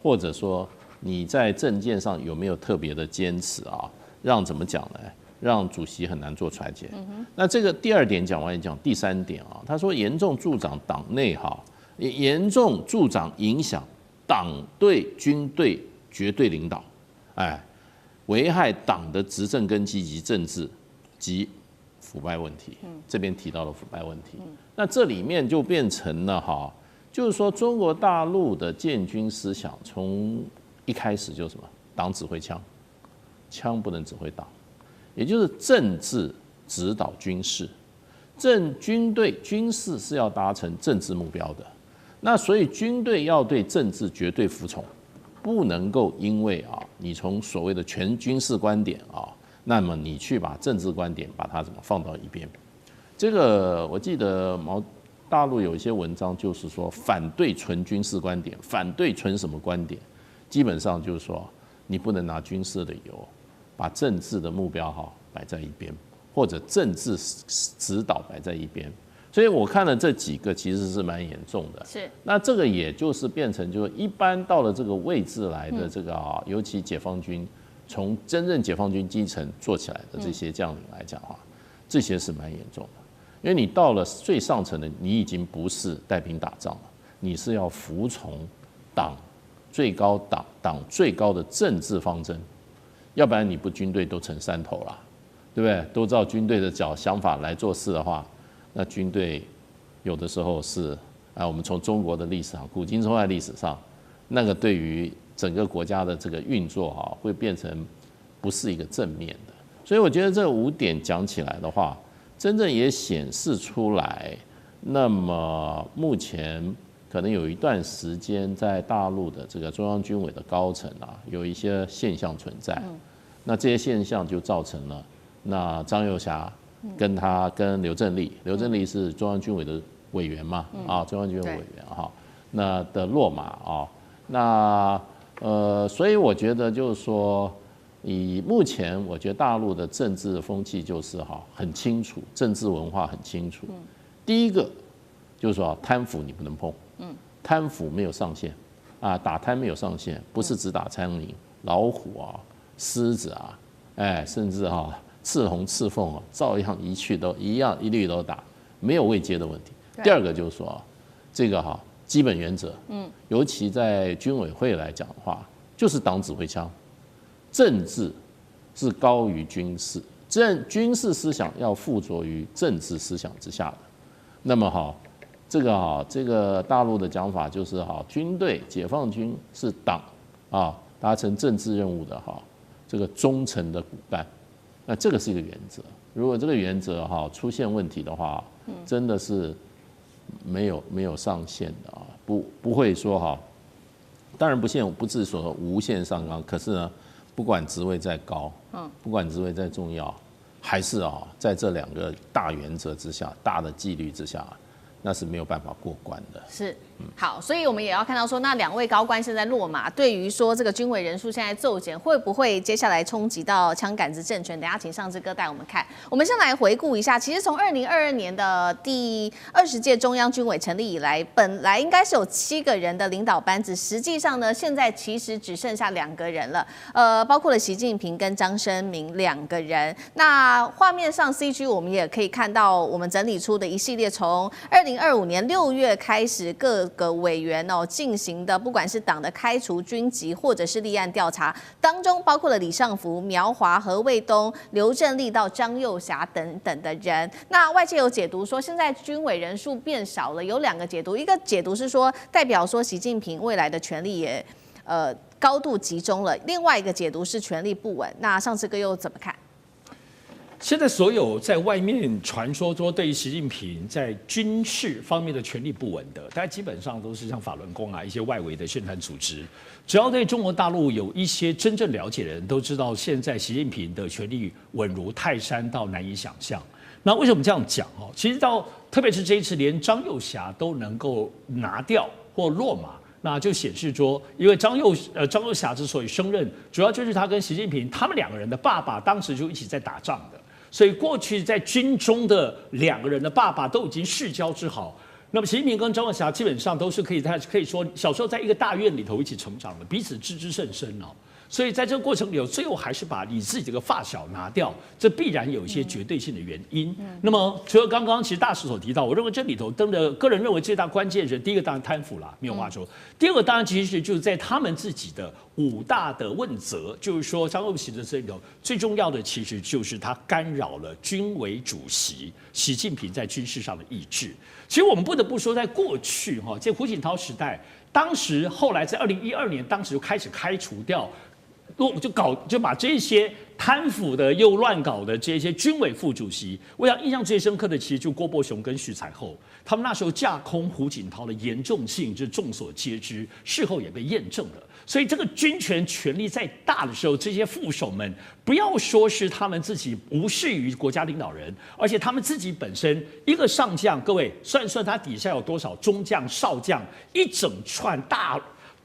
或者說你在政見上有沒有特別的堅持啊？讓怎麼講呢？讓主席很難做裁決。那這個第2點講完，講第3點啊，他說嚴重助長黨內哈，嚴重助長影響黨對軍隊絕對領導，危害黨的執政根基及政治及腐敗問題，這邊提到了腐敗問題，那這裡面就變成了哈，就是說中國大陸的建軍思想從一開始就什麼，黨指揮槍，槍不能指揮黨，也就是政治指導軍事，軍隊軍事是要達成政治目標的，那所以軍隊要對政治絕對服從，不能夠因為你從所謂的全軍事觀點那麼你去把政治觀點把它怎麼放到一邊？這個我記得大陸有一些文章就是說反對純軍事觀點，反對純什麼觀點？基本上就是說你不能拿軍事的理由把政治的目標擺在一邊，或者政治指導擺在一邊。所以我看了這幾個其實是蠻嚴重的。是。那這個也就是變成就是一般到了這個位置來的這個尤其解放軍。從真正解放軍基層做起來的這些將領來講這些是蠻嚴重的，因為你到了最上層的，你已經不是帶兵打仗了，你是要服從黨最高的政治方針，要不然你不軍隊都成山頭了，對不對？都照軍隊的想法來做事的話，那軍隊有的時候是我們從中國的歷史上，古今中外歷史上，那個對於整個國家的這個運作會變成不是一個正面的，所以我覺得這5點講起來的話，真正也顯示出來。那麼目前可能有一段時間，在大陸的這個中央軍委的高層有一些現象存在，那這些現象就造成了那張幼俠跟劉振立是中央軍委的委員嘛，中央軍委委員那的落馬那所以我覺得就是說，以目前我覺得大陸的政治風氣就是很清楚，政治文化很清楚。第一個就是說貪腐你不能碰，貪腐沒有上限打貪沒有上限，不是只打蒼蠅、老虎獅子甚至赤紅赤鳳照樣一律都打，沒有位階的問題。第二個就是說這個基本原則，尤其在軍委會來講的話，就是黨指揮槍，政治是高於軍事，軍事思想要附着於政治思想之下的。那麼這個大陸的講法就是軍隊解放軍是黨達成政治任務的這個忠誠的骨幹，那這個是一個原則。如果這個原則出現問題的話，真的是沒有上限的不會說當然不至於說無限上綱，可是呢，不管職位再高，不管職位再重要，還是在這2個大原則之下、大的紀律之下，那是沒有辦法過關的。是，好，所以我們也要看到說，那2位高官現在落馬，對於說這個軍委人數現在驟減，會不會接下來衝擊到槍桿子政權？等一下請上志哥帶我們看。我們先來回顧一下，其實從2022年的第20屆中央軍委成立以來，本來應該是有7個人的領導班子，實際上呢，現在其實只剩下2個人了，包括了習近平跟張升明2個人。那畫面上 CG 我們也可以看到，我們整理出的一系列從2025年6月開始，各個委員進行的，不管是黨的開除、軍籍或者是立案調查，當中包括了李尚福、苗華、何衛東、劉振立到張又俠等等的人。那外界有解讀說，現在軍委人數變少了，有2個解讀，一個解讀是說，代表說習近平未來的權力也高度集中了；另外一個解讀是權力不穩。那上次哥又怎麼看？現在所有在外面傳說對於習近平在軍事方面的權力不穩的，大家基本上都是像法輪功啊一些外圍的宣傳組織。只要對中國大陸有一些真正了解的人都知道，現在習近平的權力穩如泰山到難以想象。那為什麼這樣講？其實特別是這一次連張又俠都能夠拿掉或落馬。那就顯示說，因為張又俠之所以升任，主要就是他跟習近平他們2個人的爸爸當時就一起在打仗的，所以過去在軍中的2個人的爸爸都已經世交之好。那麼習近平跟張又俠基本上都是可以說小時候在一個大院裡頭一起成長的，彼此知之甚深哦。所以在這個過程裡頭，最後還是把你自己這個發小拿掉，這必然有一些絕對性的原因。那麼除了剛剛其實大使所提到，我認為這裡頭個人認為最大關鍵是第一個當然貪腐啦，沒有話說。第二個當然其實就是在他們自己的5大的問責，就是說張又俠的這裡頭最重要的其實就是他干擾了軍委主席習近平在軍事上的意志。其實我們不得不說，在過去在胡錦濤時代，當時後來在2012年，當时就開始開除掉。就把這些貪腐的又亂搞的這些軍委副主席，我想印象最深刻的其實就郭伯雄跟徐彩厚，他們那時候架空胡錦濤的嚴重性，就眾所皆知，事後也被驗證了。所以這個軍權權力在大的時候，這些副手們不要說是他們自己無視於國家領導人，而且他們自己本身一個上將，各位算算他底下有多少中将、少將，一整串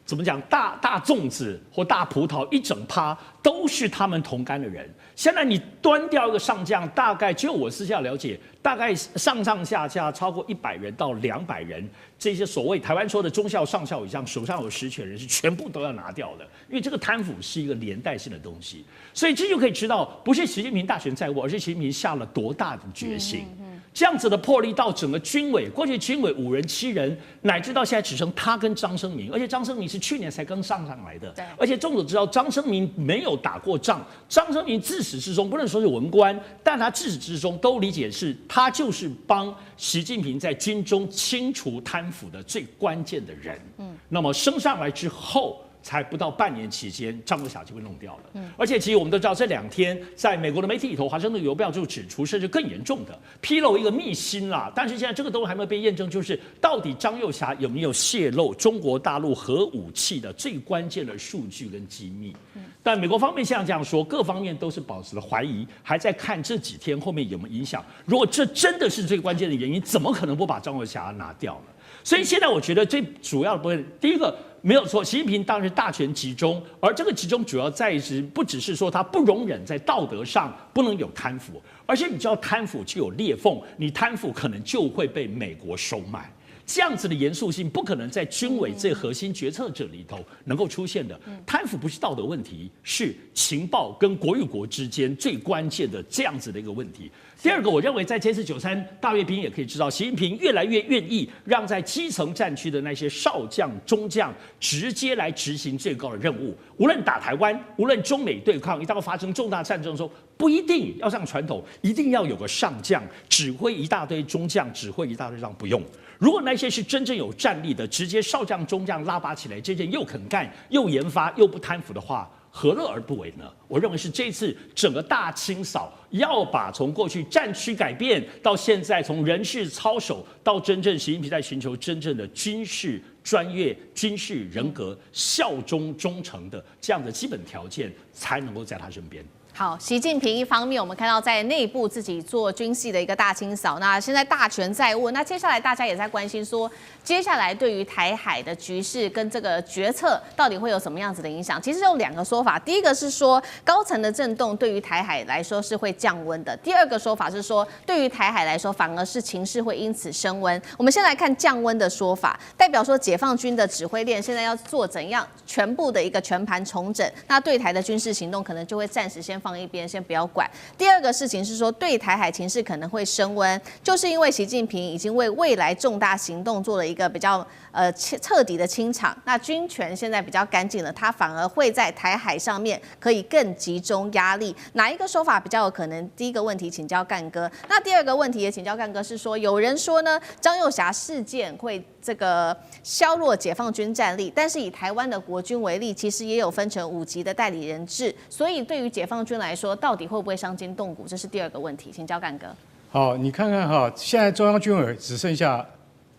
怎麼講？大粽子或大葡萄一整趴都是他們同甘的人。現在你端掉一個上將，大概就我私下了解，大概上下超過100人到200人，這些所謂台灣說的中校、上校以上手上有實權人是全部都要拿掉的，因為這個貪腐是一個連帶性的東西。所以這就可以知道，不是習近平大權在握，而是習近平下了多大的決心。這樣子的魄力到整個軍委，過去軍委5人7人，乃至到現在只剩他跟張升明，而且張升明是去年才剛上來的，而且眾所知道张升明沒有打過仗，張升明自始至終不能說是文官，但他自始至終都理解是他就是幫習近平在軍中清除貪腐的最關鍵的人。那麼升上來之後，才不到半年期間，張又俠就被弄掉了。而且其實我們都知道，這2天在美國的媒體裡頭，《華盛頓郵報》就指出，甚至更嚴重的披露一個秘辛啦。但是現在這個都還沒有被驗證，就是到底張又俠有沒有洩露中國大陸核武器的最關鍵的數據跟機密？但美國方面像這樣說，各方面都是保持了懷疑，還在看這幾天後面有沒有影響。如果這真的是最關鍵的原因，怎麼可能不把張又俠拿掉呢？所以現在我覺得最主要的部分，第一個沒有錯，習近平當然是大權集中，而這個集中主要在於不只是說他不容忍在道德上不能有貪腐，而且你知道貪腐就有裂縫，你貪腐可能就會被美國收買。這樣子的嚴肅性不可能在軍委最核心決策者裡頭能夠出現的。貪腐不是道德問題，是情報跟國與國之間最關鍵的這樣子的一個問題。第二個，我認為在這次93大閱兵也可以知道，習近平越來越願意讓在基層戰區的那些少將、中將直接來執行最高的任務。無論打台灣，無論中美對抗，一旦發生重大戰爭的時候，不一定要上傳統，一定要有個上將指揮一大堆中將，指揮一大堆上不用。如果那些是真正有戰力的，直接少將、中將拉拔起來，這些又肯幹、又研發、又不貪腐的話，何樂而不為呢？我認為是這次整個大清掃，要把從過去戰區改變到現在從人事操守到真正習近平在尋求真正的軍事專業、軍事人格、效忠忠誠的這樣的基本條件，才能夠在他身邊。好，習近平一方面我們看到在內部自己做軍系的一個大清掃，那現在大權在握，那接下來大家也在關心說，接下來對於台海的局勢跟這個決策到底會有什麼樣子的影響？其實有2個說法，第一個是說高層的震動對於台海來說是會降溫的，第2個說法是說對於台海來說反而是情勢會因此升溫。我們先來看降溫的說法，代表說解放軍的指揮鏈現在要做怎樣全部的一個全盤重整，那對台的軍事行動可能就會暫時先放一邊，先不要管。第2個事情是說，對台海情勢可能會升溫，就是因為習近平已經為未來重大行動做了一個比較徹底的清場，那軍權現在比較乾淨了，他反而會在台海上面可以更集中壓力。哪一個說法比較有可能？第一個問題請教幹哥，那第2個問題也請教幹哥，是說有人說呢，張又俠事件會這個削弱解放軍戰力，但是以台灣的國軍為例，其實也有分成5級的代理人制，所以對於解放軍來說，到底會不會傷筋動骨？這是第2個問題，請教幹哥。好，你看看哈，現在中央軍委只剩下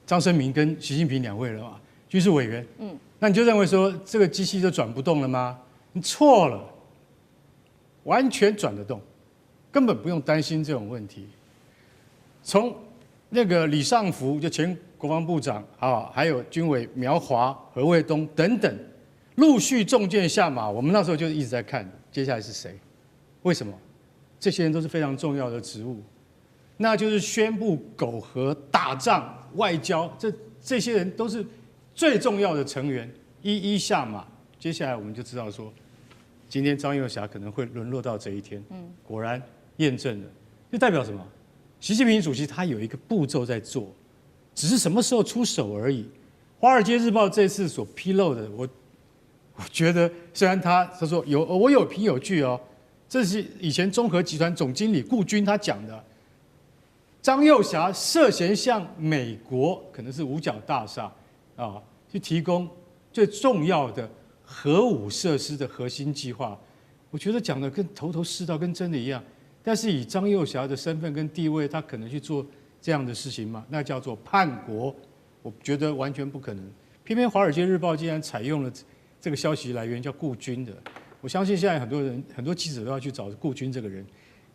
張升明跟習近平2位了嘛，軍事委員。那你就認為說這個機器就轉不動了嗎？你錯了，完全轉得動，根本不用擔心這種問題。從那個李尚福就前國防部長啊，還有軍委苗華、何衛東等等，陸續中箭下馬。我們那時候就一直在看，接下來是誰？為什麼？這些人都是非常重要的職務，那就是宣布苟合、打仗、外交，這些人都是最重要的成員，一一下馬。接下來我們就知道說，今天張又俠可能會淪落到這一天。果然驗證了，就代表什麼？習近平主席他有一個步驟在做，只是什麼時候出手而已。《華爾街日報》這次所披露的，我覺得雖然他說我有憑有據哦，這是以前中核集團總經理顧軍他講的。張又俠涉嫌向美國可能是五角大廈啊，去提供最重要的核武設施的核心計劃，我覺得講的跟頭頭是道，跟真的一樣。但是以張又俠的身份跟地位，他可能去做這樣的事情嗎？那叫做叛國，我覺得完全不可能。偏偏《華爾街日報》竟然採用了這個消息來源叫顧軍的，我相信現在很多記者都要去找顧軍這個人，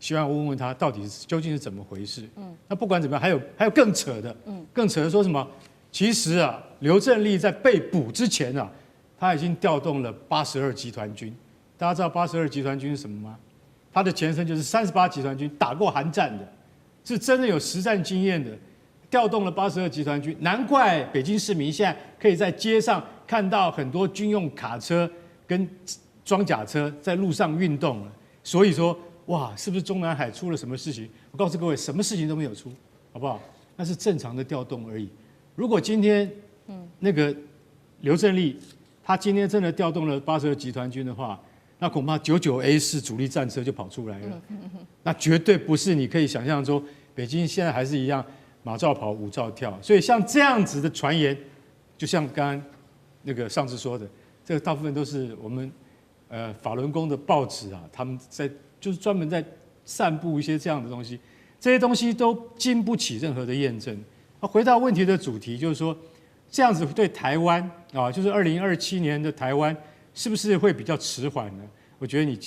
希望問問他到底究竟是怎麼回事。那不管怎麼樣，還有更扯的，更扯的說什麼？其實啊，劉振立在被捕之前啊，他已經調動了82集團軍。大家知道82集團軍是什麼嗎？它的前身就是38集團軍，打過韓戰的，是真的有實戰經驗的，調動了82集團軍。難怪北京市民現在可以在街上看到很多軍用卡車跟裝甲車在路上運動了。所以說，哇，是不是中南海出了什麼事情？我告訴各位，什麼事情都沒有出，好不好？那是正常的調動而已。如果今天那個劉振立他今天真的調動了82集團軍的話，那恐怕99A4主力戰車就跑出來了。那絕對不是你可以想象中，北京現在還是一樣馬照跑，舞照跳。所以像這樣子的傳言，就像剛剛那個上次說的，這個大部分都是我們法輪功的報紙啊，他們就是專門在散布一些這樣的東西，這些東西都經不起任何的驗證。回到問題的主題，就是說這樣子對台灣啊，就是2027年的台灣是不是會比較遲緩呢？我覺得你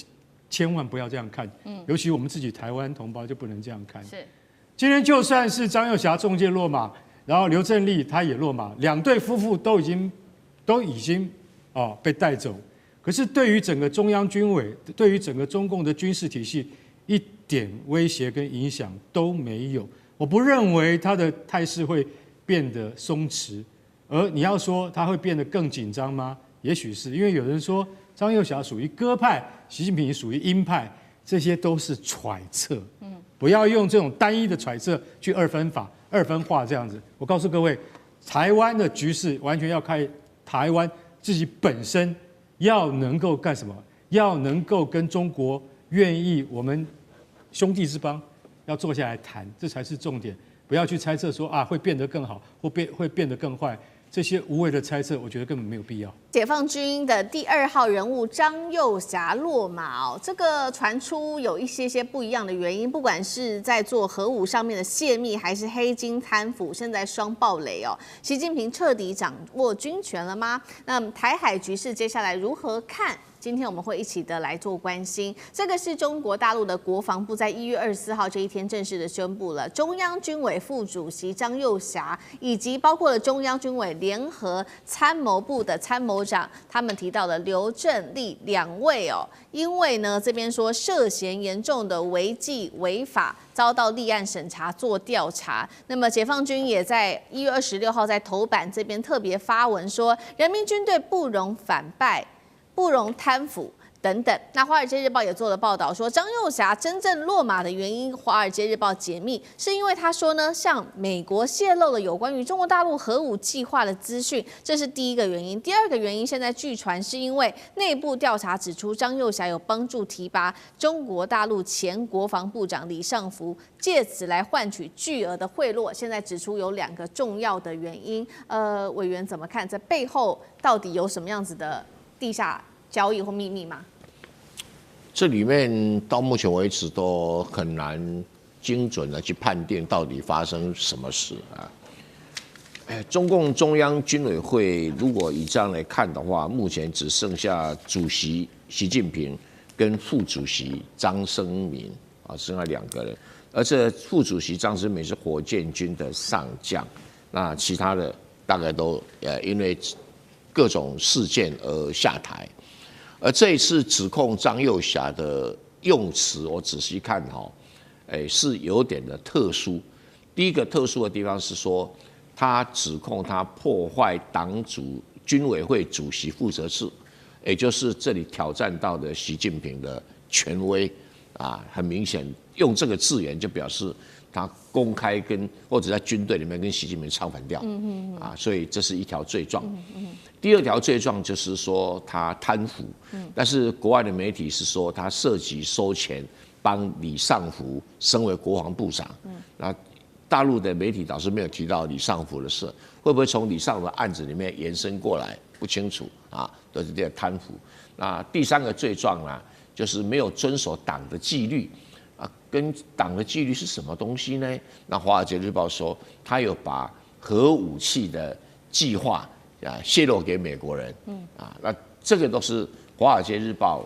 千萬不要這樣看，尤其我們自己台灣同胞就不能這樣看。是，今天就算是張又俠中箭落馬，然後劉振立他也落馬，2對夫婦都已經被帶走。可是對於整個中央軍委，對於整個中共的軍事體系，一點威脅跟影響都沒有。我不認為他的態勢會變得鬆弛，而你要說他會變得更緊張嗎？也許是，因為有人說張又俠屬於鴿派，習近平屬於鷹派，這些都是揣測。不要用這種單一的揣測去二分化這樣子。我告訴各位，台灣的局勢完全要看台灣自己本身要能夠幹什麼，要能夠跟中國願意我們兄弟之邦要坐下來談，這才是重點。不要去猜測說會變得更好，或會變得更壞。這些無謂的猜測，我覺得根本沒有必要。解放軍的第2號人物張又俠落馬這個傳出有一些不一樣的原因，不管是在做核武上面的洩密，還是黑金貪腐，現在雙爆雷哦。習近平徹底掌握軍權了嗎？那台海局勢接下來如何看？今天我們會一起的來做關心。這個是中國大陸的國防部在1月24號這一天正式的宣布了，中央軍委副主席張又俠以及包括了中央軍委聯合參謀部的參謀長，他們提到了劉振立2位哦，因為呢這邊說涉嫌嚴重的違紀違法，遭到立案審查做調查。那麼解放軍也在1月26號在頭版這邊特別發文說，人民軍隊不容反敗，不容貪腐等等。那《華爾街日報》也做了報道說，張又俠真正落馬的原因，《華爾街日報》解密是因為他說呢，向美國洩露了有關於中國大陸核武計劃的資訊，這是第一個原因。第二個原因，現在據傳是因為內部調查指出，張又俠有幫助提拔中國大陸前國防部長李尚福，借此來換取巨額的賄賂。現在指出有2個重要的原因，委員怎麼看？這背後到底有什麼樣子的地下交易或秘密嗎？這裡面到目前為止都很難精準的去判定到底發生什麼事啊。中共中央軍委會如果以這樣來看的話，目前只剩下主席習近平跟副主席張生民啊，剩下2個人。而這副主席張生民是火箭軍的上将，那其他的大概都因為各種事件而下台。而這一次指控張又俠的用詞，我仔細看哈，是有點的特殊。第一個特殊的地方是說，他指控他破壞黨組軍委會主席負責制，也就是這裡挑戰到的習近平的權威啊，很明顯用這個字眼就表示他公開或者在軍隊裡面跟習近平唱反調，啊，所以這是一條罪狀。第2條罪狀就是說他貪腐，但是國外的媒體是說他涉及收錢幫李尚福升為國防部長，那大陸的媒體倒是沒有提到李尚福的事，會不會從李尚福的案子裡面延伸過來不清楚啊，都是這個貪腐。那第3個罪狀呢，就是沒有遵守黨的紀律啊，跟黨的紀律是什麼東西呢？那《華爾街日報》說他有把核武器的計劃洩露給美國人，那這個都是《華爾街日報》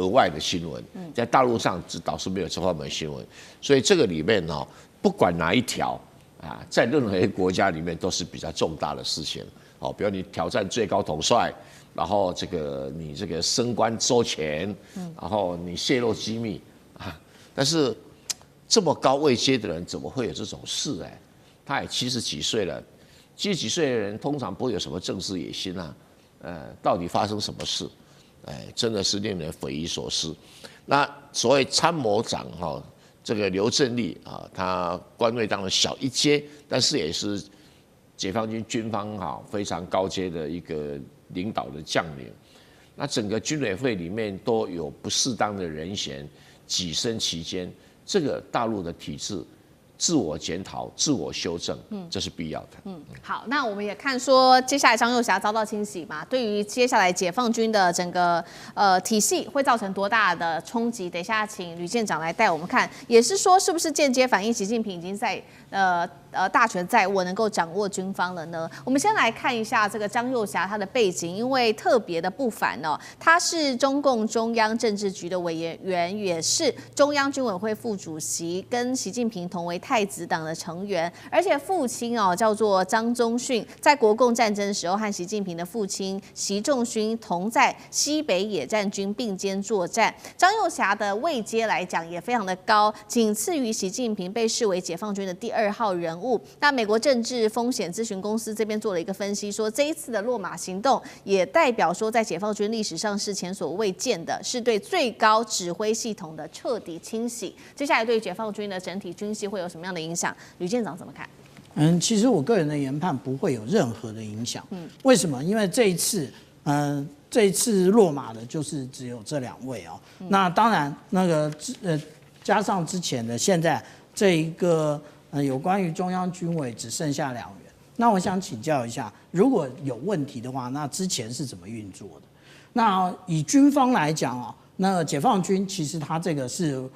額外的新聞，在大陸上倒是沒有這方面的新聞，所以這個裡面呢，不管哪一條啊，在任何一個國家裡面都是比較重大的事情哦，比如你挑戰最高統帥，然後你這個升官收錢，然後你洩露機密啊，但是這麼高位階的人怎麼會有這種事？他也70幾歲了。70幾歲的人通常不會有什麼政治野心啊，到底發生什麼事？真的是令人匪夷所思。那所謂參謀長哈，這個劉振立啊，他官位當然小一階，但是也是解放軍軍方哈非常高階的一個領導的將領。那整個軍委會裡面都有不適當的人選躋身其間，這個大陸的體制。自我檢討、自我修正，這是必要的。好，那我們也看說，接下來張又俠遭到清洗嘛，對於接下來解放軍的整個體系會造成多大的衝擊？等一下請呂艦長來帶我們看，也是說是不是間接反映習近平已經在大權在握，能夠掌握軍方了呢？我們先來看一下這個張又俠他的背景，因為特別的不凡哦，他是中共中央政治局的委員，也是中央軍委會副主席，跟習近平同為太子黨的成員，而且父親哦叫做張宗遜，在國共戰爭的時候和習近平的父親習仲勳同在西北野戰軍並肩作戰。張又俠的位階來講也非常的高，僅次於習近平，被視為解放軍的第2號人物。那美國政治風險諮詢公司這邊做了一個分析，說這一次的落馬行動也代表說，在解放軍歷史上是前所未見的，是對最高指揮系統的徹底清洗。接下來對解放軍的整體軍系會有什麼樣的影響？呂艦長怎麼看？其實我個人的研判不會有任何的影響。為什麼？因為這一次落馬的就是只有這2位哦。那當然，加上之前的，現在這一個有關於中央軍委只剩下2員。那我想請教一下，如果有問題的話，那之前是怎麼運作的？那以軍方來講哦，那解放軍其實它這個是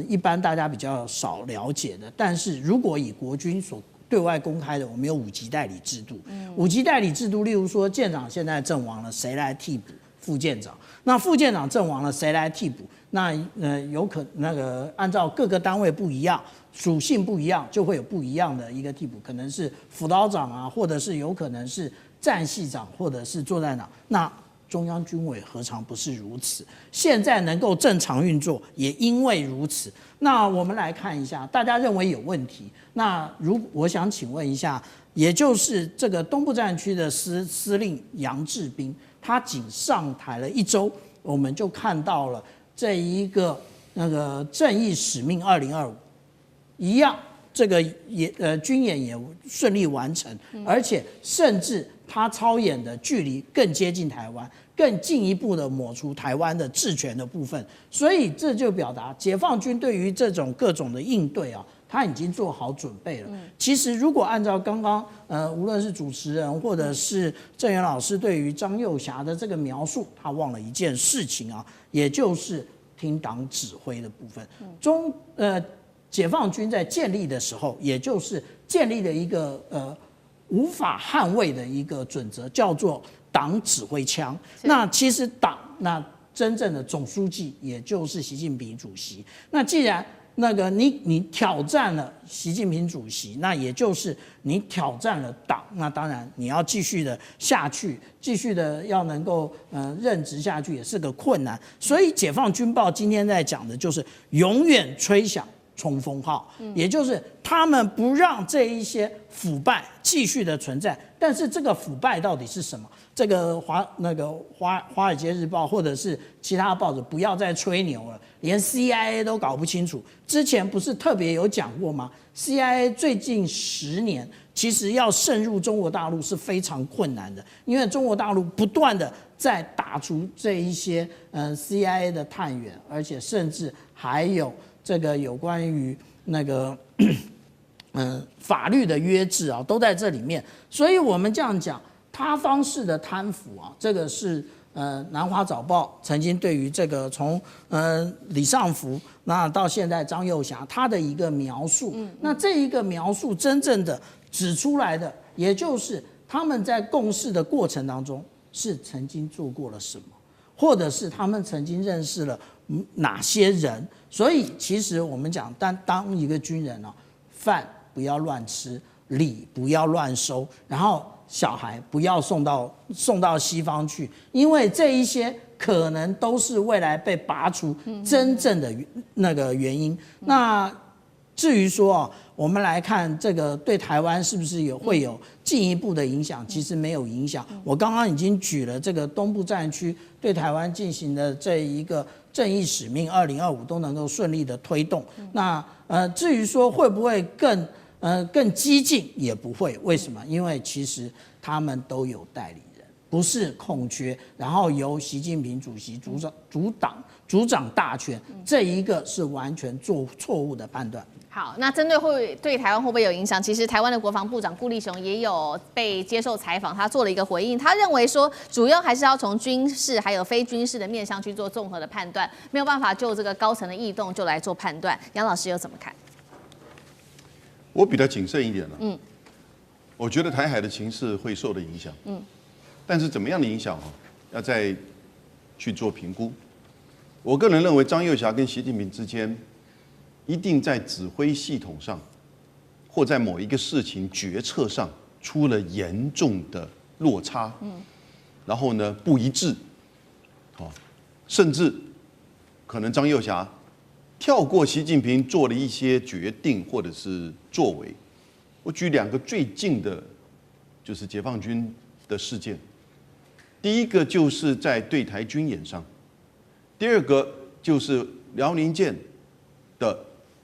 一般大家比較少了解的。但是如果以國軍所對外公開的，我們有5級代理制度。5級代理制度，例如說艦長現在陣亡了，誰來替補？副艦長。那副艦長陣亡了，誰來替補？那有可按照各個單位不一樣，屬性不一樣，就會有不一樣的一個替補，可能是輔導長啊，或者是有可能是戰系長，或者是作戰長。那中央軍委何嘗不是如此？現在能夠正常運作，也因為如此。那我們來看一下，大家認為有問題。那我想請問一下，也就是這個東部戰區的司令楊志斌，他僅上台了1周，我們就看到了這一個正義使命2025一樣，這個軍演也順利完成，而且甚至他操演的距離更接近台灣，更進一步的抹除台灣的治權的部分。所以這就表達解放軍對於這種各種的應對啊，他已經做好準備了。其實如果按照剛剛無論是主持人或者是鄭源老師對於張幼霞的這個描述，他忘了一件事情啊，也就是聽黨指揮的部分。解放軍在建立的時候，也就是建立了一個無法捍衛的一個準則，叫做黨指揮槍。那其實那真正的總書記也就是習近平主席。那既然你挑戰了習近平主席，那也就是你挑戰了黨，那当然你要繼續的下去，繼續的要能夠任職下去也是個困難。所以解放軍報今天在講的就是永遠吹響衝鋒號，也就是他們不讓這一些腐敗繼續的存在。但是這個腐敗到底是什麼？這個華爾街日報或者是其他報紙不要再吹牛了，連 CIA 都搞不清楚。之前不是特別有講過嗎？ CIA 最近10年其實要滲入中國大陸是非常困難的，因為中國大陸不斷的在打除這一些CIA 的探員，而且甚至還有這個有關於法律的約制啊，都在這裡面。所以我們這樣講，他方式的貪腐啊，這個是南華早報曾經對於這個從李尚福那到現在張幼霞他的一個描述。那這一個描述真正的指出來的，也就是他們在共事的過程當中是曾經做過了什麼，或者是他們曾經認識了哪些人。所以其實我們講，當一個軍人啊，飯不要亂吃，禮不要亂收，然後小孩不要送到西方去，因為這一些可能都是未來被拔除真正的原因。那至於說我們來看這個對台灣是不是會有進一步的影響，其實沒有影響。我剛剛已經舉了這個東部戰區對台灣進行的這一個正義使命2025都能夠順利的推動。那至於說會不會更激進，也不會。為什麼？因為其實他們都有代理人，不是空缺，然後由習近平主席主掌大權，這一個是完全做錯誤的判斷。好，那針對台灣会不會有影響？其實台灣的國防部長顧立雄也有被接受採訪，他做了一個回應，他認為說主要還是要從軍事還有非軍事的面向去做綜合的判斷，沒有辦法就這個高層的異動就來做判斷。楊老師又怎麼看？我比較謹慎一點了。我覺得台海的情勢會受到影響。但是怎麼樣的影響要再去做評估。我個人認為張幼霞跟習近平之間一定在指揮系統上，或在某一個事情決策上出了嚴重的落差。然後呢不一致，甚至可能張幼霞跳過習近平做了一些決定或者是作為。我舉2個最近的，就是解放軍的事件。第一個就是在對台軍演上，第2個就是遼寧艦的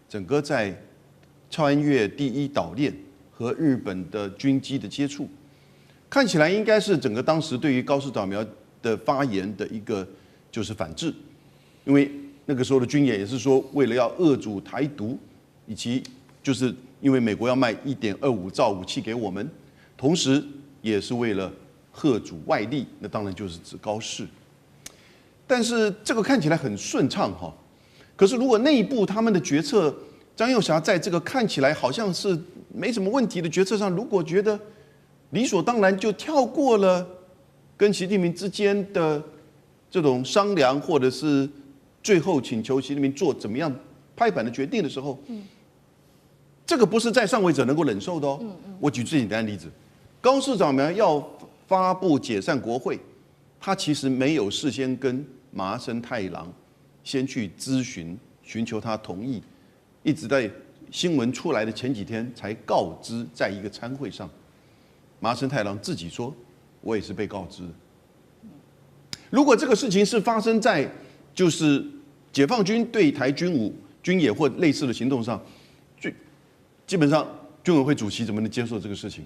整個在穿越第1島鏈和日本的軍機的接觸，看起來應該是整個當時對於高市早苗的發言的一個就是反制，因為那個時候的軍演也是說為了要遏阻台獨，以及就是因為美國要賣1.25兆武器給我們，同時也是為了嚇阻外力，那當然就是指高市。但是這個看起來很順暢哈，可是如果內部他們的決策，張幼霞在這個看起來好像是沒什麼問題的決策上，如果覺得理所當然就跳過了跟習近平之間的這種商量，或者是最後請求習近平做怎麼樣拍板的決定的時候，這個不是在上位者能夠忍受的哦。我舉最簡單的例子，高市早苗要發布解散國會，他其實沒有事先跟麻生太郎先去諮詢，尋求他同意，一直在新聞出來的前幾天才告知，在一個參會上，麻生太郎自己說，我也是被告知的。如果這個事情是發生在就是解放軍對台軍武、軍演或類似的行動上，基本上軍委會主席怎麼能接受這個事情？